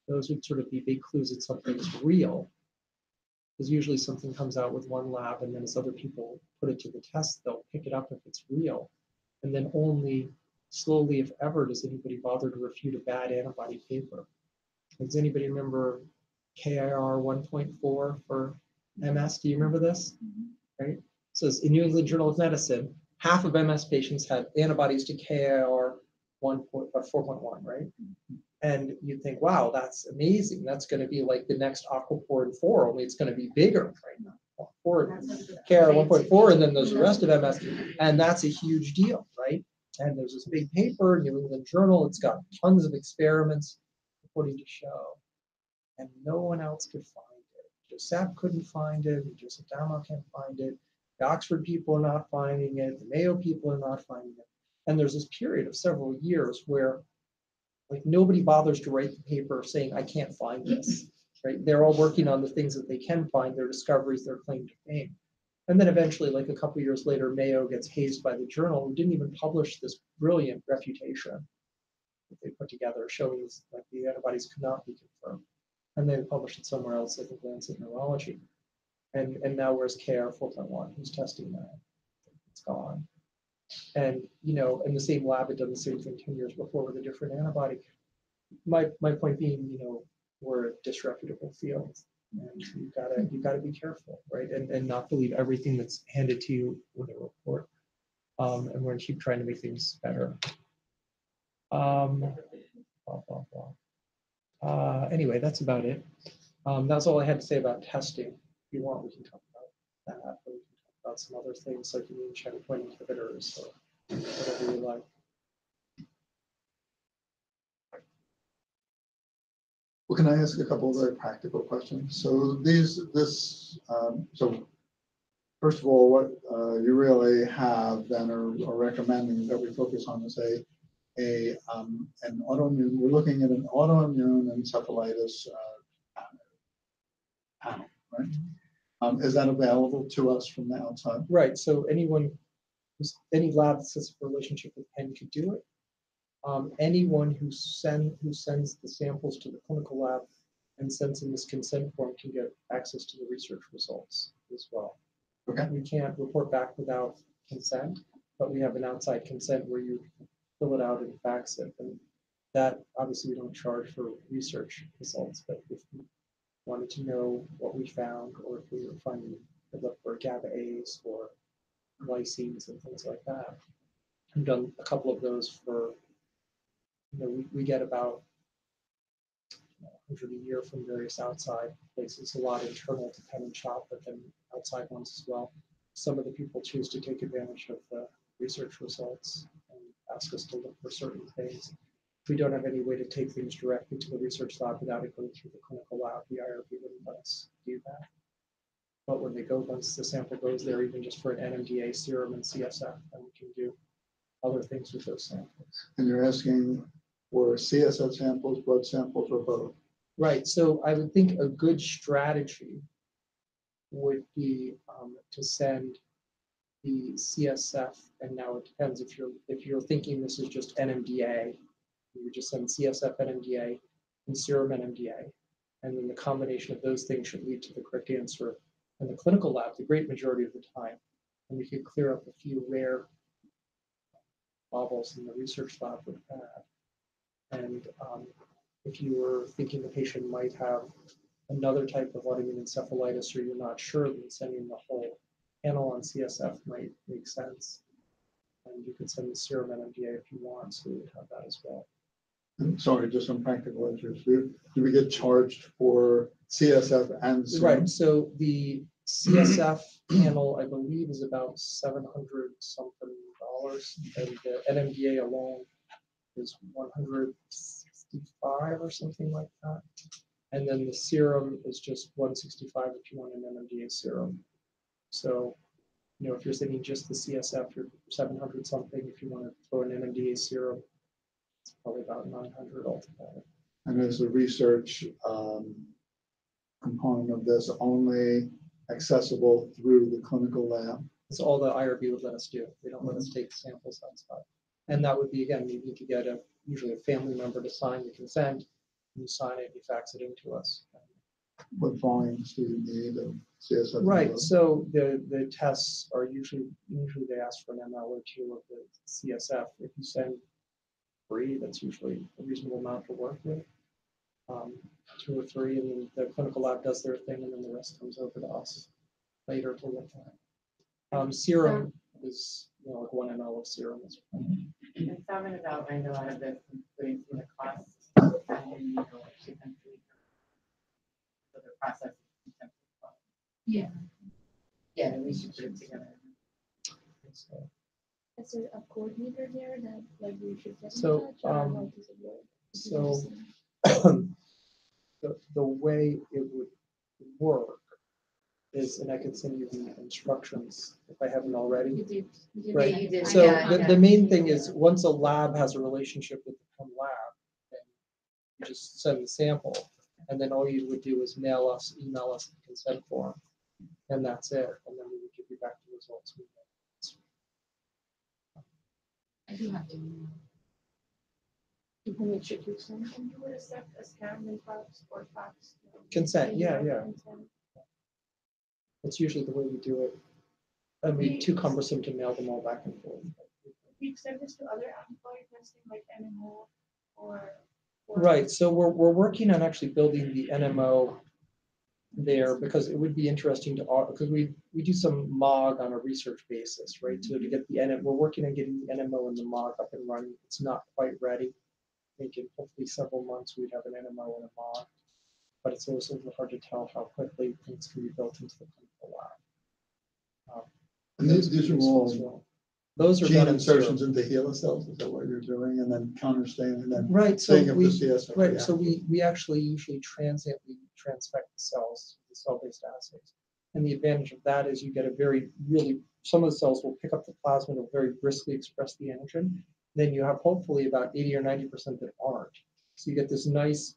Those would sort of be big clues that something is real. Because usually something comes out with one lab, and then as other people put it to the test, they'll pick it up if it's real. And then only slowly, if ever, does anybody bother to refute a bad antibody paper. Does anybody remember KIR 1.4 for MS? Do you remember this? Right? So it's in New England Journal of Medicine, half of MS patients had antibodies to KIR 4.1, right? And you think, wow, that's amazing. That's going to be like the next aquaporin 4, only it's going to be bigger, right? KIR 1.4, and then there's the rest of MS, and that's a huge deal, right? And there's this big paper, New England Journal. It's got tons of experiments reporting to show, and no one else could find it. Joseph couldn't find it. Joseph Damo can't find it. The Oxford people are not finding it. The Mayo people are not finding it. And there's this period of several years where like nobody bothers to write the paper saying, I can't find this, right? They're all working on the things that they can find, their discoveries, their claim to fame. And then eventually, like a couple years later, Mayo gets hazed by the journal, who didn't even publish this brilliant refutation that they put together, showing like the antibodies could not be confirmed. And they published it somewhere else, I think Lancet Neurology. And now where's KR 4.1? Who's testing that? It's gone. And in the same lab had done the same thing 10 years before with a different antibody. My point being, we're a disreputable field, and you gotta be careful, right? And not believe everything that's handed to you with a report. And we're gonna keep trying to make things better. Anyway, that's about it. That's all I had to say about testing. If you want, we can talk about that. Or we can talk about some other things like immune checkpoint inhibitors or whatever you like. Well, can I ask a couple of very practical questions? So so first of all, what you really have then are recommending that we focus on is an autoimmune. We're looking at an autoimmune encephalitis panel, right? Is that available to us from the outside? Right. So any lab that has a relationship with Penn could do it. Anyone who sends the samples to the clinical lab and sends in this consent form can get access to the research results as well. Okay. We can't report back without consent, but we have an outside consent where you fill it out and fax it. And that obviously we don't charge for research results, but if we wanted to know what we found, or if we were finding to look for GABA A's or lysines and things like that. I've done a couple of those for, we get about 100 a year from various outside places, a lot internal to Penn and Chop, but then outside ones as well. Some of the people choose to take advantage of the research results and ask us to look for certain things. If we don't have any way to take things directly to the research lab without it going through the clinical lab, the IRB wouldn't let us do that. But when they go, once the sample goes there, even just for an NMDA serum and CSF, then we can do other things with those samples. And you're asking for CSF samples, blood samples, or both? Right. So I would think a good strategy would be to send the CSF, and now it depends if you're thinking this is just NMDA, you just send CSF NMDA and serum NMDA, and then the combination of those things should lead to the correct answer in the clinical lab the great majority of the time, and we could clear up a few rare bobbles in the research lab with that. And if you were thinking the patient might have another type of autoimmune encephalitis, or you're not sure, then sending the whole panel on CSF might make sense. And you could send the serum NMDA if you want, so we would have that as well. And sorry, just some practical issues. Do we get charged for CSF and serum? Right. So the CSF panel, I believe, is about $700 something, and the NMDA alone is 165 or something like that. And then the serum is just 165 if you want an NMDA serum. So, if you're thinking just the CSF, you're 700 something. If you want to throw an NMDA serum, it's probably about 900 altogether. And is the research component of this only accessible through the clinical lab? It's all the IRB would let us do. They don't let us take samples outside. And that would be, again, you need to get usually a family member to sign the consent. You sign it, you fax it into us. What volumes do you need of CSF? Right, so the tests are usually they ask for an ml or two of the CSF. If you send 3, that's usually a reasonable amount to work with. 2 or 3, and then the clinical lab does their thing, and then the rest comes over to us later to look at. Serum is like 1 ml of serum is fine. And Simon has outlined a lot of this, including some of the costs. And, so the process. Yeah. Yeah, we should put it together. So, Is there a coordinator there that like we should get in So, touch, or how does it work? so the way it would work is, and I can send you the instructions if I haven't already. You did. Right. Yeah, you did. So Yeah, the main thing is, once a lab has a relationship with the Penn lab, then you just send the sample, and then all you would do is email us the consent form, and that's it. And then we would give you back the results. I do have to. You can make sure to send. And you would accept a scan and fax or fax? Consent, yeah. Consent. That's usually the way we do it. I mean, too cumbersome to mail them all back and forth. We extend this to other antibody testing like NMO or. Right, so we're working on actually building the NMO there, because it would be interesting to, because we do some MOG on a research basis, right? So to get the NMO, we're working on getting the NMO and the MOG up and running. It's not quite ready. I think in hopefully several months we'd have an NMO and a MOG, but it's also a little hard to tell how quickly things can be built into the clinical lab. And these are all those are gene done in insertions serum. into HeLa cells, is that what you're doing? And then counterstaining, and then Right, so saying if the we, CSF. right, so we actually usually transiently transfect the cells, the cell-based assays. And the advantage of that is you get a some of the cells will pick up the plasma and will very briskly express the antigen. Then you have hopefully about 80 or 90% that aren't. So you get this nice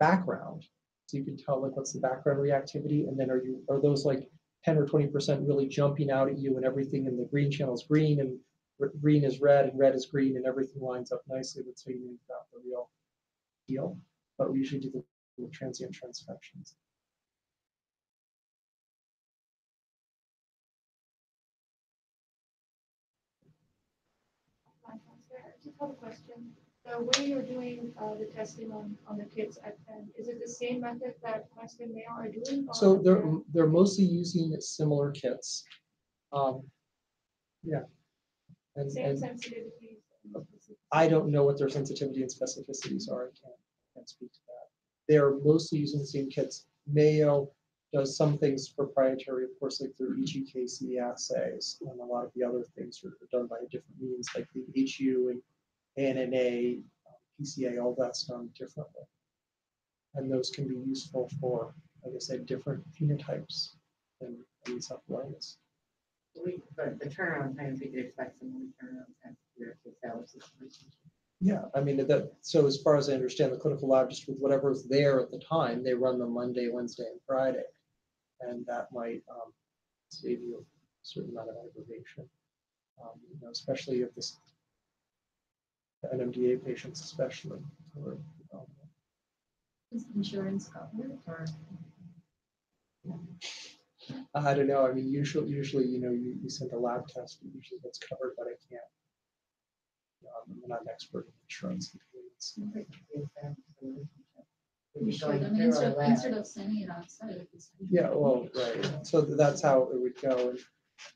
background. So you can tell like what's the background reactivity, and then are those like 10 or 20% really jumping out at you, and everything in the green channel is green, and green is red, and red is green, and everything lines up nicely. That's how you make that the real deal. But we usually do the transient transfections. I just have a question. The way you're doing the testing on the kids at Penn, is it the same method that West and Mayo are doing? or So is there- they're mostly using similar kits. Yeah. Same And sensitivities. and I don't know what their sensitivity and specificities are. I can't speak to that. They're mostly using the same kits. Mayo does some things proprietary, of course, like their EGKC assays, and a lot of the other things are done by different means, like the HU and ANNA, PCA, all that's done differently. And those can be useful for, like I said, different phenotypes than encephalitis. But the turnaround times, we could expect some of the turnaround times here to establish this relationship. Yeah, I mean, so as far as I understand, the clinical lab, just with whatever's there at the time, they run them Monday, Wednesday, and Friday. And that might save you a certain amount of aggravation, especially if the NMDA patients, especially. Is insurance covered or? I don't know. I mean, usually, you send a lab test, it usually gets covered, but I can't. I'm not an expert in insurance. You should, I mean, instead of sending it outside. Yeah, well, right. So that's how it would go. And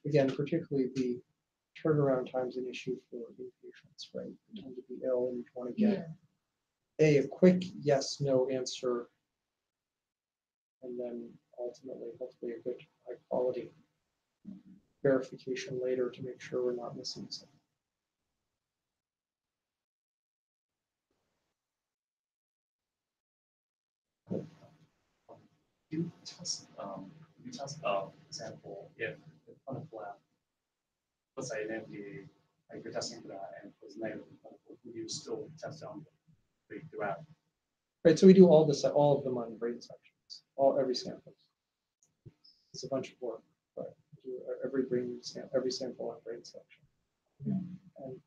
again, particularly the turnaround time's an issue for inpatients, right? They tend to be ill and you want to get a quick yes, no answer, and then ultimately, hopefully a good high quality verification later to make sure we're not missing something. You test, example, if on a lab, let's say an FDA, like you're testing for that and it was negative, would you still test on throughout? Right, so we do all all of them on brain sections, every sample. It's a bunch of work, but we do every sample on brain section.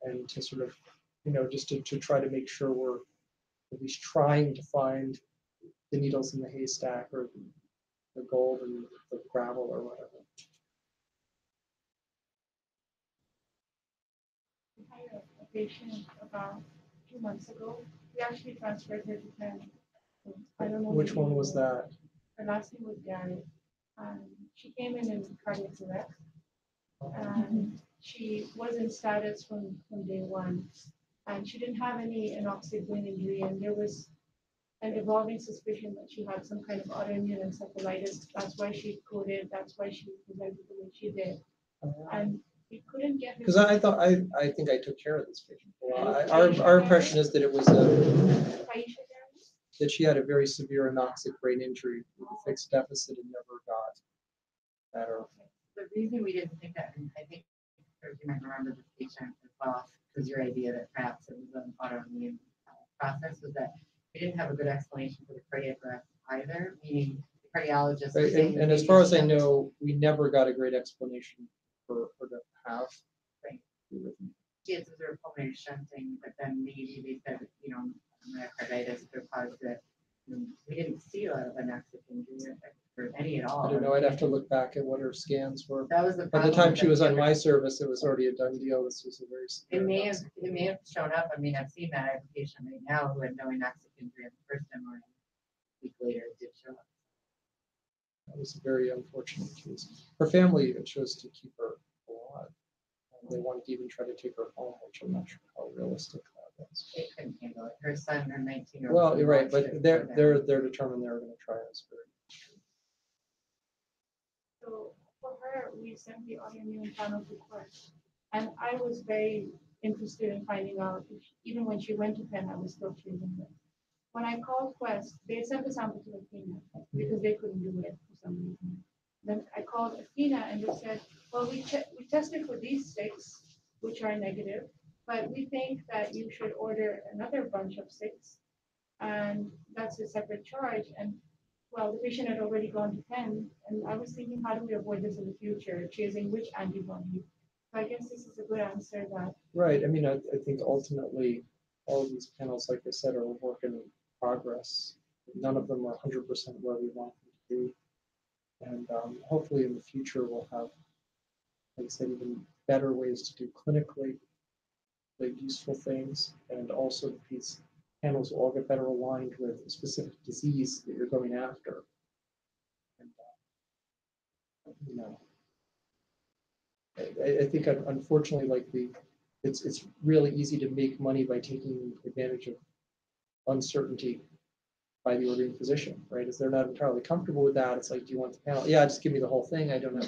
And to sort of, just to try to make sure we're at least trying to find the needles in the haystack or the gold and the gravel or whatever. I had a patient about 2 months ago. We actually transferred her to Penn. So I don't know. Which one was that? Her last name was Gary. She came in cardiac arrest. And she was in status from day one. And she didn't have any anoxic brain injury. And there was an evolving suspicion that she had some kind of autoimmune encephalitis. That's why she coded. That's why she presented the way she did. And we couldn't get her. Because I think I took care of this patient. Well, our impression is that it was that she had a very severe anoxic brain injury with a fixed deficit and never got better. The reason we didn't think that, and I think you might remember this patient as well, was your idea that perhaps it was an autoimmune process, was that we didn't have a good explanation for the cardiac arrest either, meaning the cardiologist. Right, and as far as I know, we never got a great explanation for her to have. Right. Arrhythmia. She had severe pulmonary shunting, but then maybe they said, myocarditis could cause it. We didn't see a lot of anoxic injury or any at all. I don't know. I'd have to look back at what her scans were. That was the By problem. the time she was on my service, it was already a done deal. This was a very It severe. may have shown up. I mean, I've seen that. I have a patient right now who had no anoxic injury at the first MRI. A week later, it did show up. That was a very unfortunate case. Her family chose to keep her alive. And they wanted to even try to take her home, which I'm not sure how realistic that was. They couldn't handle it. Her son, her 19-year-old. Well, you're right, but they're determined they're going to try us. So for her, we sent the autoimmune panel request. And I was very interested in finding out, if even when she went to Penn, I was still treating her. When I called Quest, they sent the sample to Athena because they couldn't do it for some reason. Then I called Athena and they said, well, we tested for these 6, which are negative, but we think that you should order another bunch of 6. And that's a separate charge. And well, the patient had already gone to Penn, and I was thinking, how do we avoid this in the future, choosing which antibody? So I guess this is a good answer that. Right. I mean, I think ultimately all of these panels, like I said, are a work in progress. None of them are 100% where we want them to be. And hopefully in the future, we'll have, like I said, even better ways to do clinically useful things. And also these panels will all get better aligned with a specific disease that you're going after. And, I think unfortunately, it's really easy to make money by taking advantage of uncertainty by the ordering physician, right? If they're not entirely comfortable with that, it's like, do you want the panel? Yeah, just give me the whole thing. I don't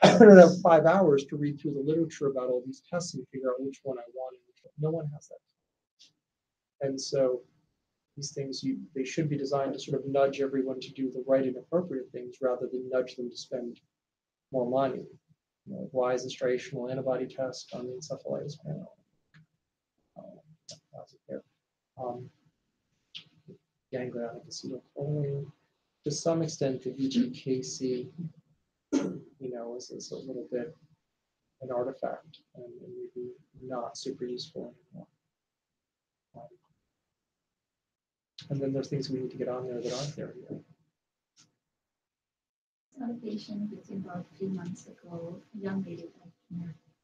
have 5 hours to read through the literature about all these tests and figure out which one I want. No one has that. And so these things, they should be designed to sort of nudge everyone to do the right and appropriate things rather than nudge them to spend more money. Why is the striational antibody test on the encephalitis panel? Ganglionic acetylcholine. To some extent, the VGKC, is a little bit an artifact and maybe not super useful anymore. And then there's things we need to get on there that aren't there yet. Saw a patient with about 3 months ago, a young lady,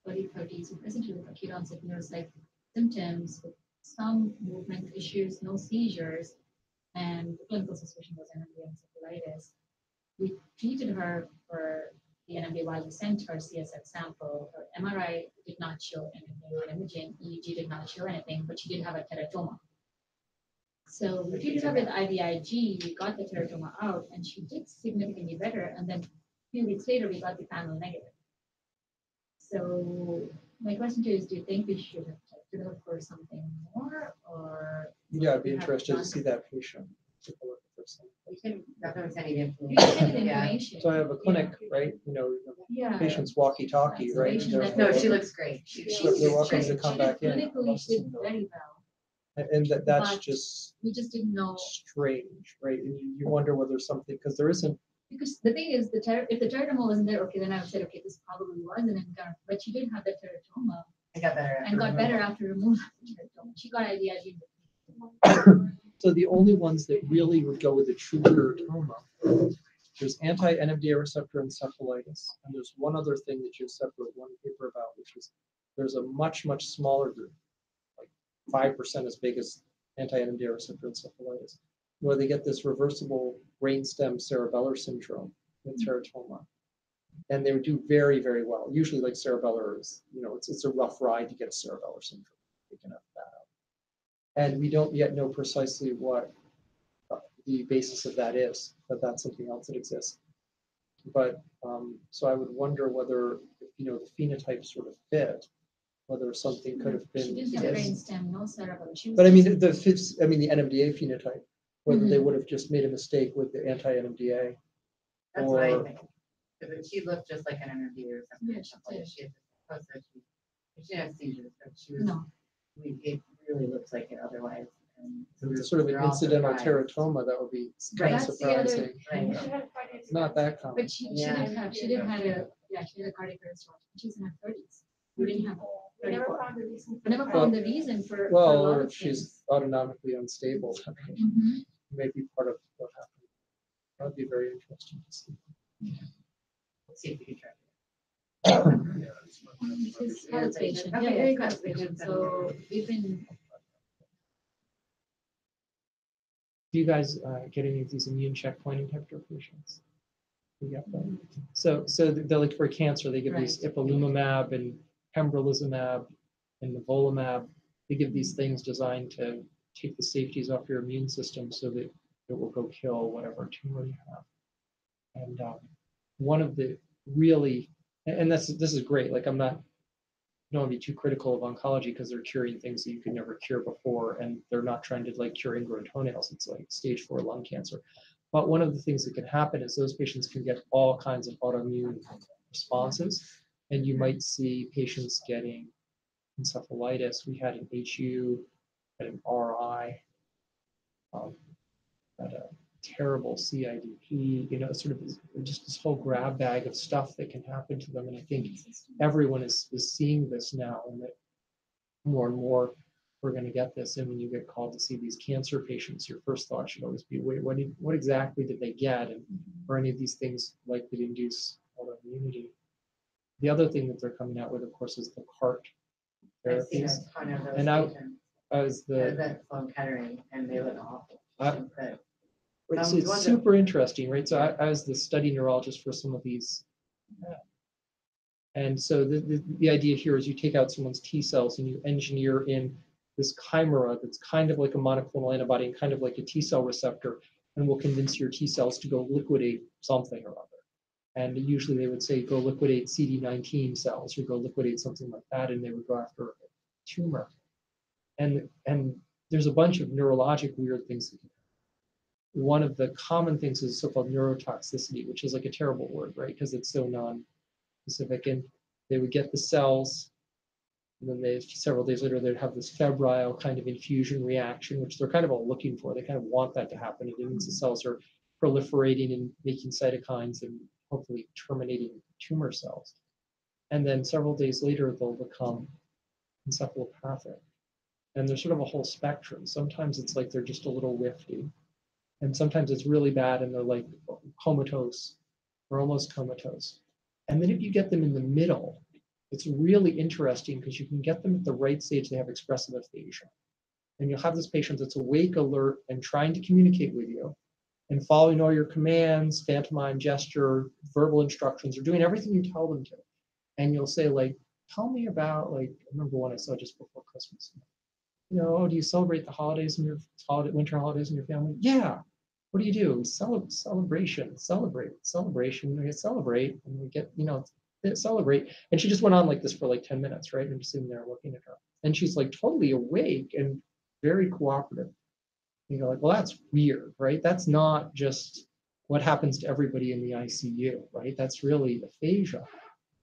early 30s, who presented with acute onset neuropsych symptoms with some movement issues, no seizures, and the clinical suspicion was NMDA encephalitis. We treated her for the NMDA while we sent her CSF sample. Her MRI did not show anything on imaging, EEG did not show anything, but she did have a teratoma. So we treated her with IVIG, we got the teratoma out, and she did significantly better. And then a few weeks later, we got the panel negative. So my question to you is, do you think we should have checked it out for something more, or? Yeah, I'd be we have interested to done- see that patient. Take a look at this thing. We can definitely send you the We can send the Yeah. information. So I have a clinic, right? You know, Yeah. patients walkie-talkie, right? Patient They're- that- No, she looks great. They're welcome to come back in. Clinically, she did very well. And that's But- just We just didn't know, strange, right? And you wonder whether something, because there isn't, because the thing is, if the teratoma wasn't there, okay, then I would say, okay, this probably was an encounter. But she did have the teratoma I got better. and got better after removal of the teratoma. She got IVIG. so the only ones that really would go with a true teratoma, there's anti-NMDA receptor encephalitis, and there's one other thing that you separate one paper about, which is there's a much, much smaller group, like 5% as big as anti-NMDA receptor encephalitis, where they get this reversible brainstem cerebellar syndrome with teratoma. And they would do very, very well. Usually like cerebellar is, you know, it's a rough ride to get cerebellar syndrome. Taken up that out. And we don't yet know precisely what the basis of that is, but that's something else that exists. But so I would wonder whether, you know, the phenotype sort of fit, whether something could have She been. didn't have Yes. brainstem, no cerebellum. She was But I mean, just- the NMDA phenotype, whether they would have just made a mistake with the anti-NMDA. That's what I or- think. Because she looked just like an interview or something. Yeah, she did. She had close to she didn't have seizures, but she was, No, it really looks like it otherwise. And If it's sort of an we're all incidental surprised. teratoma, that would be Right. kind of That's the other- surprising. And Right. she had cardiac It's not that common. but she Yeah. did have a, yeah, she had a cardiac arrest. She's in her 30s. We didn't have, We never 34. found the reason. I never found the reason for. a Well, lot or of if she's things. autonomically unstable, Mhm. maybe part of what happened. That would be very interesting to see. Let's see if we can track it. This Yeah, Scarlett's they- patient, okay, yeah, very Scarlett's good. patient. So we've been, Do you guys get any of these immune checkpoint inhibitor patients? You get them? So they're like for cancer, they give these ipilimumab and pembrolizumab and nivolumab. They give these things designed to take the safeties off your immune system so that it will go kill whatever tumor you have. And one of the really, and this is great. Like I don't want to be too critical of oncology because they're curing things that you could never cure before, and they're not trying to like cure ingrown toenails. It's like stage 4 lung cancer. But one of the things that can happen is those patients can get all kinds of autoimmune responses, and you might see patients getting encephalitis. We had an HU, had an RI, had a terrible CIDP, you know, sort of just this whole grab bag of stuff that can happen to them. And I think everyone is seeing this now, and that more and more we're going to get this. And when you get called to see these cancer patients, your first thought should always be, wait, what exactly did they get? And are any of these things likely to induce autoimmunity? The other thing that they're coming out with, of course, is the CART I've seen therapies. a ton of those And I- patients. As the That Sloan Kettering, and they look awful. I- But It's, Some it's ones that- super interesting, right? So I was the study neurologist for some of these. And so the idea here is you take out someone's T cells and you engineer in this chimera that's kind of like a monoclonal antibody and kind of like a T cell receptor, and will convince your T cells to go liquidate something or other. And usually they would say, go liquidate CD19 cells or go liquidate something like that, and they would go after a tumor. And there's a bunch of neurologic weird things that can happen. One of the common things is so-called neurotoxicity, which is like a terrible word, right? Because it's so non-specific. And they would get the cells, and then several days later, they'd have this febrile kind of infusion reaction, which they're kind of all looking for. They kind of want that to happen. It means the cells are proliferating and making cytokines and hopefully terminating tumor cells. And then several days later, they'll become encephalopathic. And there's sort of a whole spectrum. Sometimes it's like they're just a little whiffy. And sometimes it's really bad and they're like comatose or almost comatose. And then if you get them in the middle, it's really interesting because you can get them at the right stage. They have expressive aphasia. And you'll have this patient that's awake, alert, and trying to communicate with you and following all your commands, pantomime gesture, verbal instructions, or doing everything you tell them to. And you'll say, like, tell me about, like, I remember one I saw just before Christmas. Oh, do you celebrate the holidays in your winter holidays in your family? Yeah. What do you do? Celebration, celebration. We celebrate, and we get, celebrate. And she just went on like this for like 10 minutes, right? And I'm just sitting there looking at her, and she's like totally awake and very cooperative. Like, well, that's weird, right? That's not just what happens to everybody in the ICU, right? That's really aphasia.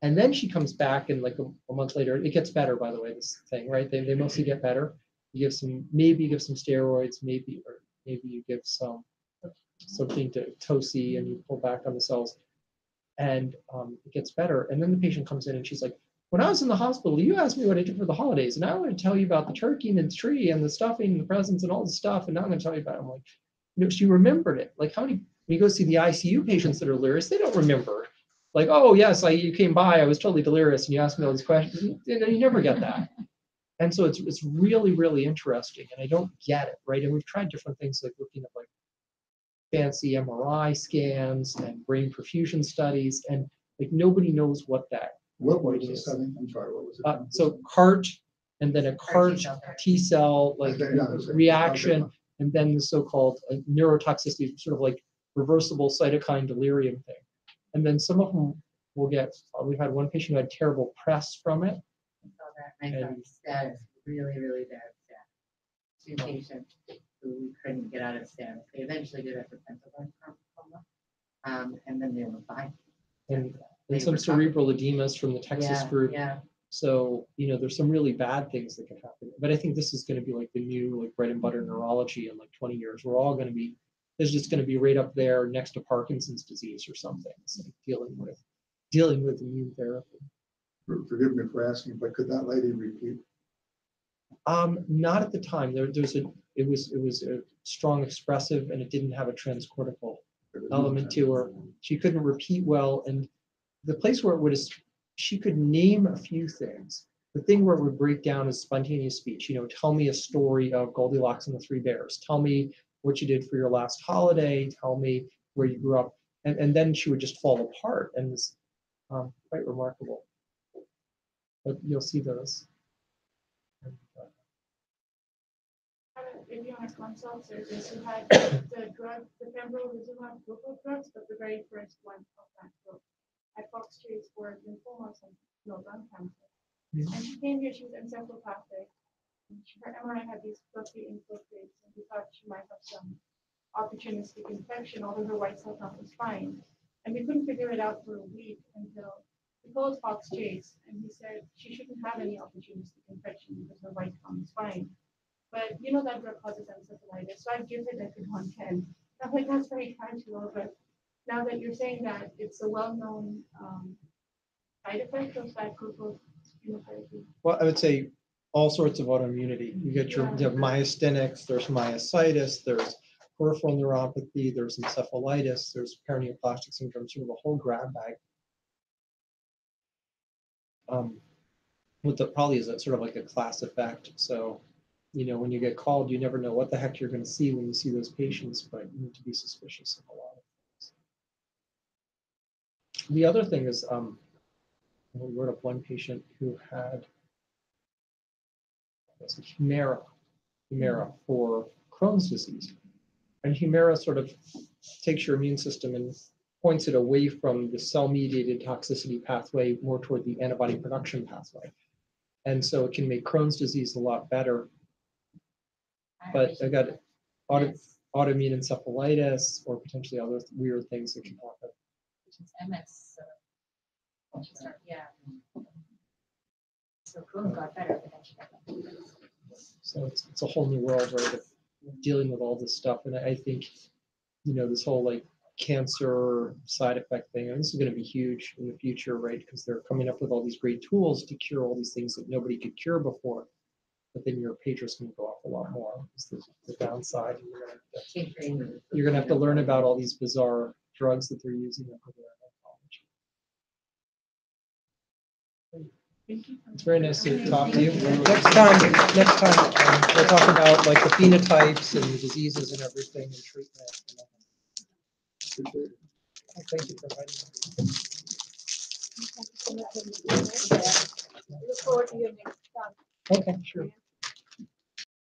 And then she comes back, and like a month later, it gets better, by the way, this thing, right? They mostly get better. You give some steroids, maybe you give something to TOSI, and you pull back on the cells, and it gets better. And then the patient comes in, and she's like, when I was in the hospital, you asked me what I did for the holidays, and I want to tell you about the turkey and the tree and the stuffing and the presents and all the stuff, and now I'm going to tell you about it. I'm like, she remembered it. Like, when you go see the ICU patients that are delirious, they don't remember. Like, oh yes, you came by, I was totally delirious, and you asked me all these questions. You never get that. And so it's really, really interesting, and I don't get it, right? And we've tried different things, like looking at like fancy MRI scans and brain perfusion studies, and like nobody knows what What it was the is. setting? I'm sorry, what was it? So CART, and then a CART T cell like Okay, yeah, that's it. reaction, Okay. and then the so-called neurotoxicity, sort of like reversible cytokine delirium thing. And then some of them will get. We've had one patient who had terrible press from it. I saw that, and I thought status, really, really bad status. 2 patients who we couldn't get out of status. They eventually did it for pentagon coma, and then they were fine. And They some recovered. cerebral edemas from the Texas Yeah, group. yeah. So, there's some really bad things that can happen. But I think this is going to be like the new, like, bread and butter neurology in like 20 years. We're all going to be, this is just going to be right up there next to Parkinson's disease or something. It's like dealing with immune therapy. Forgive me for asking, but could that lady repeat? Not at the time. It was a strong expressive, and it didn't have a transcortical element to her. She couldn't repeat well, and the place where it would, she could name a few things. The thing where it would break down is spontaneous speech. Tell me a story of Goldilocks and the Three Bears. Tell me what you did for your last holiday. Tell me where you grew up, and then she would just fall apart, and it's quite remarkable. But you'll see those. If you want to consult surgeons who had the drug, the pembrolizumab group of drugs, but the very first one of that group at Fox Chase for lymphomas and lung cancer. Mhm. And she came here, she was encephalopathic. Her MRI had these fluffy infiltrates, and we thought she might have some opportunistic infection, although her white cell count was fine. And we couldn't figure it out for a week until we called Fox Chase, and he said she shouldn't have any opportunistic infection because her white count is fine. But that drug causes encephalitis, so I'd give her Decadron 10. I'm like, that's very casual, but now that you're saying that, it's a well-known side effect of that group of chemotherapy. Well, I would say all sorts of autoimmunity. You have myasthenics, there's myositis, there's peripheral neuropathy, there's encephalitis, there's paraneoplastic syndrome, sort of a whole grab bag. What that probably is sort of like a class effect. So, when you get called, you never know what the heck you're going to see when you see those patients, but you need to be suspicious of a lot of things. The other thing is, we wrote up one patient who had Humira for Crohn's disease. And Humira sort of takes your immune system and points it away from the cell-mediated toxicity pathway more toward the antibody production pathway. And so it can make Crohn's disease a lot better. But I got autoimmune encephalitis or potentially other weird things that can happen. Which is MS. Yeah. So Crohn got better, but then she got better. So it's a whole new world, right, of dealing with all this stuff. And I think, this whole like cancer side effect thing, and this is going to be huge in the future, right? Because they're coming up with all these great tools to cure all these things that nobody could cure before. But then your pager's going to go off a lot more. Is the downside. You're going to have to learn about all these bizarre drugs that they're using over there in oncology. It's very nice to talk to you. Next time, we'll talk about like the phenotypes and the diseases and everything and treatment. Thank you for inviting me. Look forward to your next time. Okay, sure.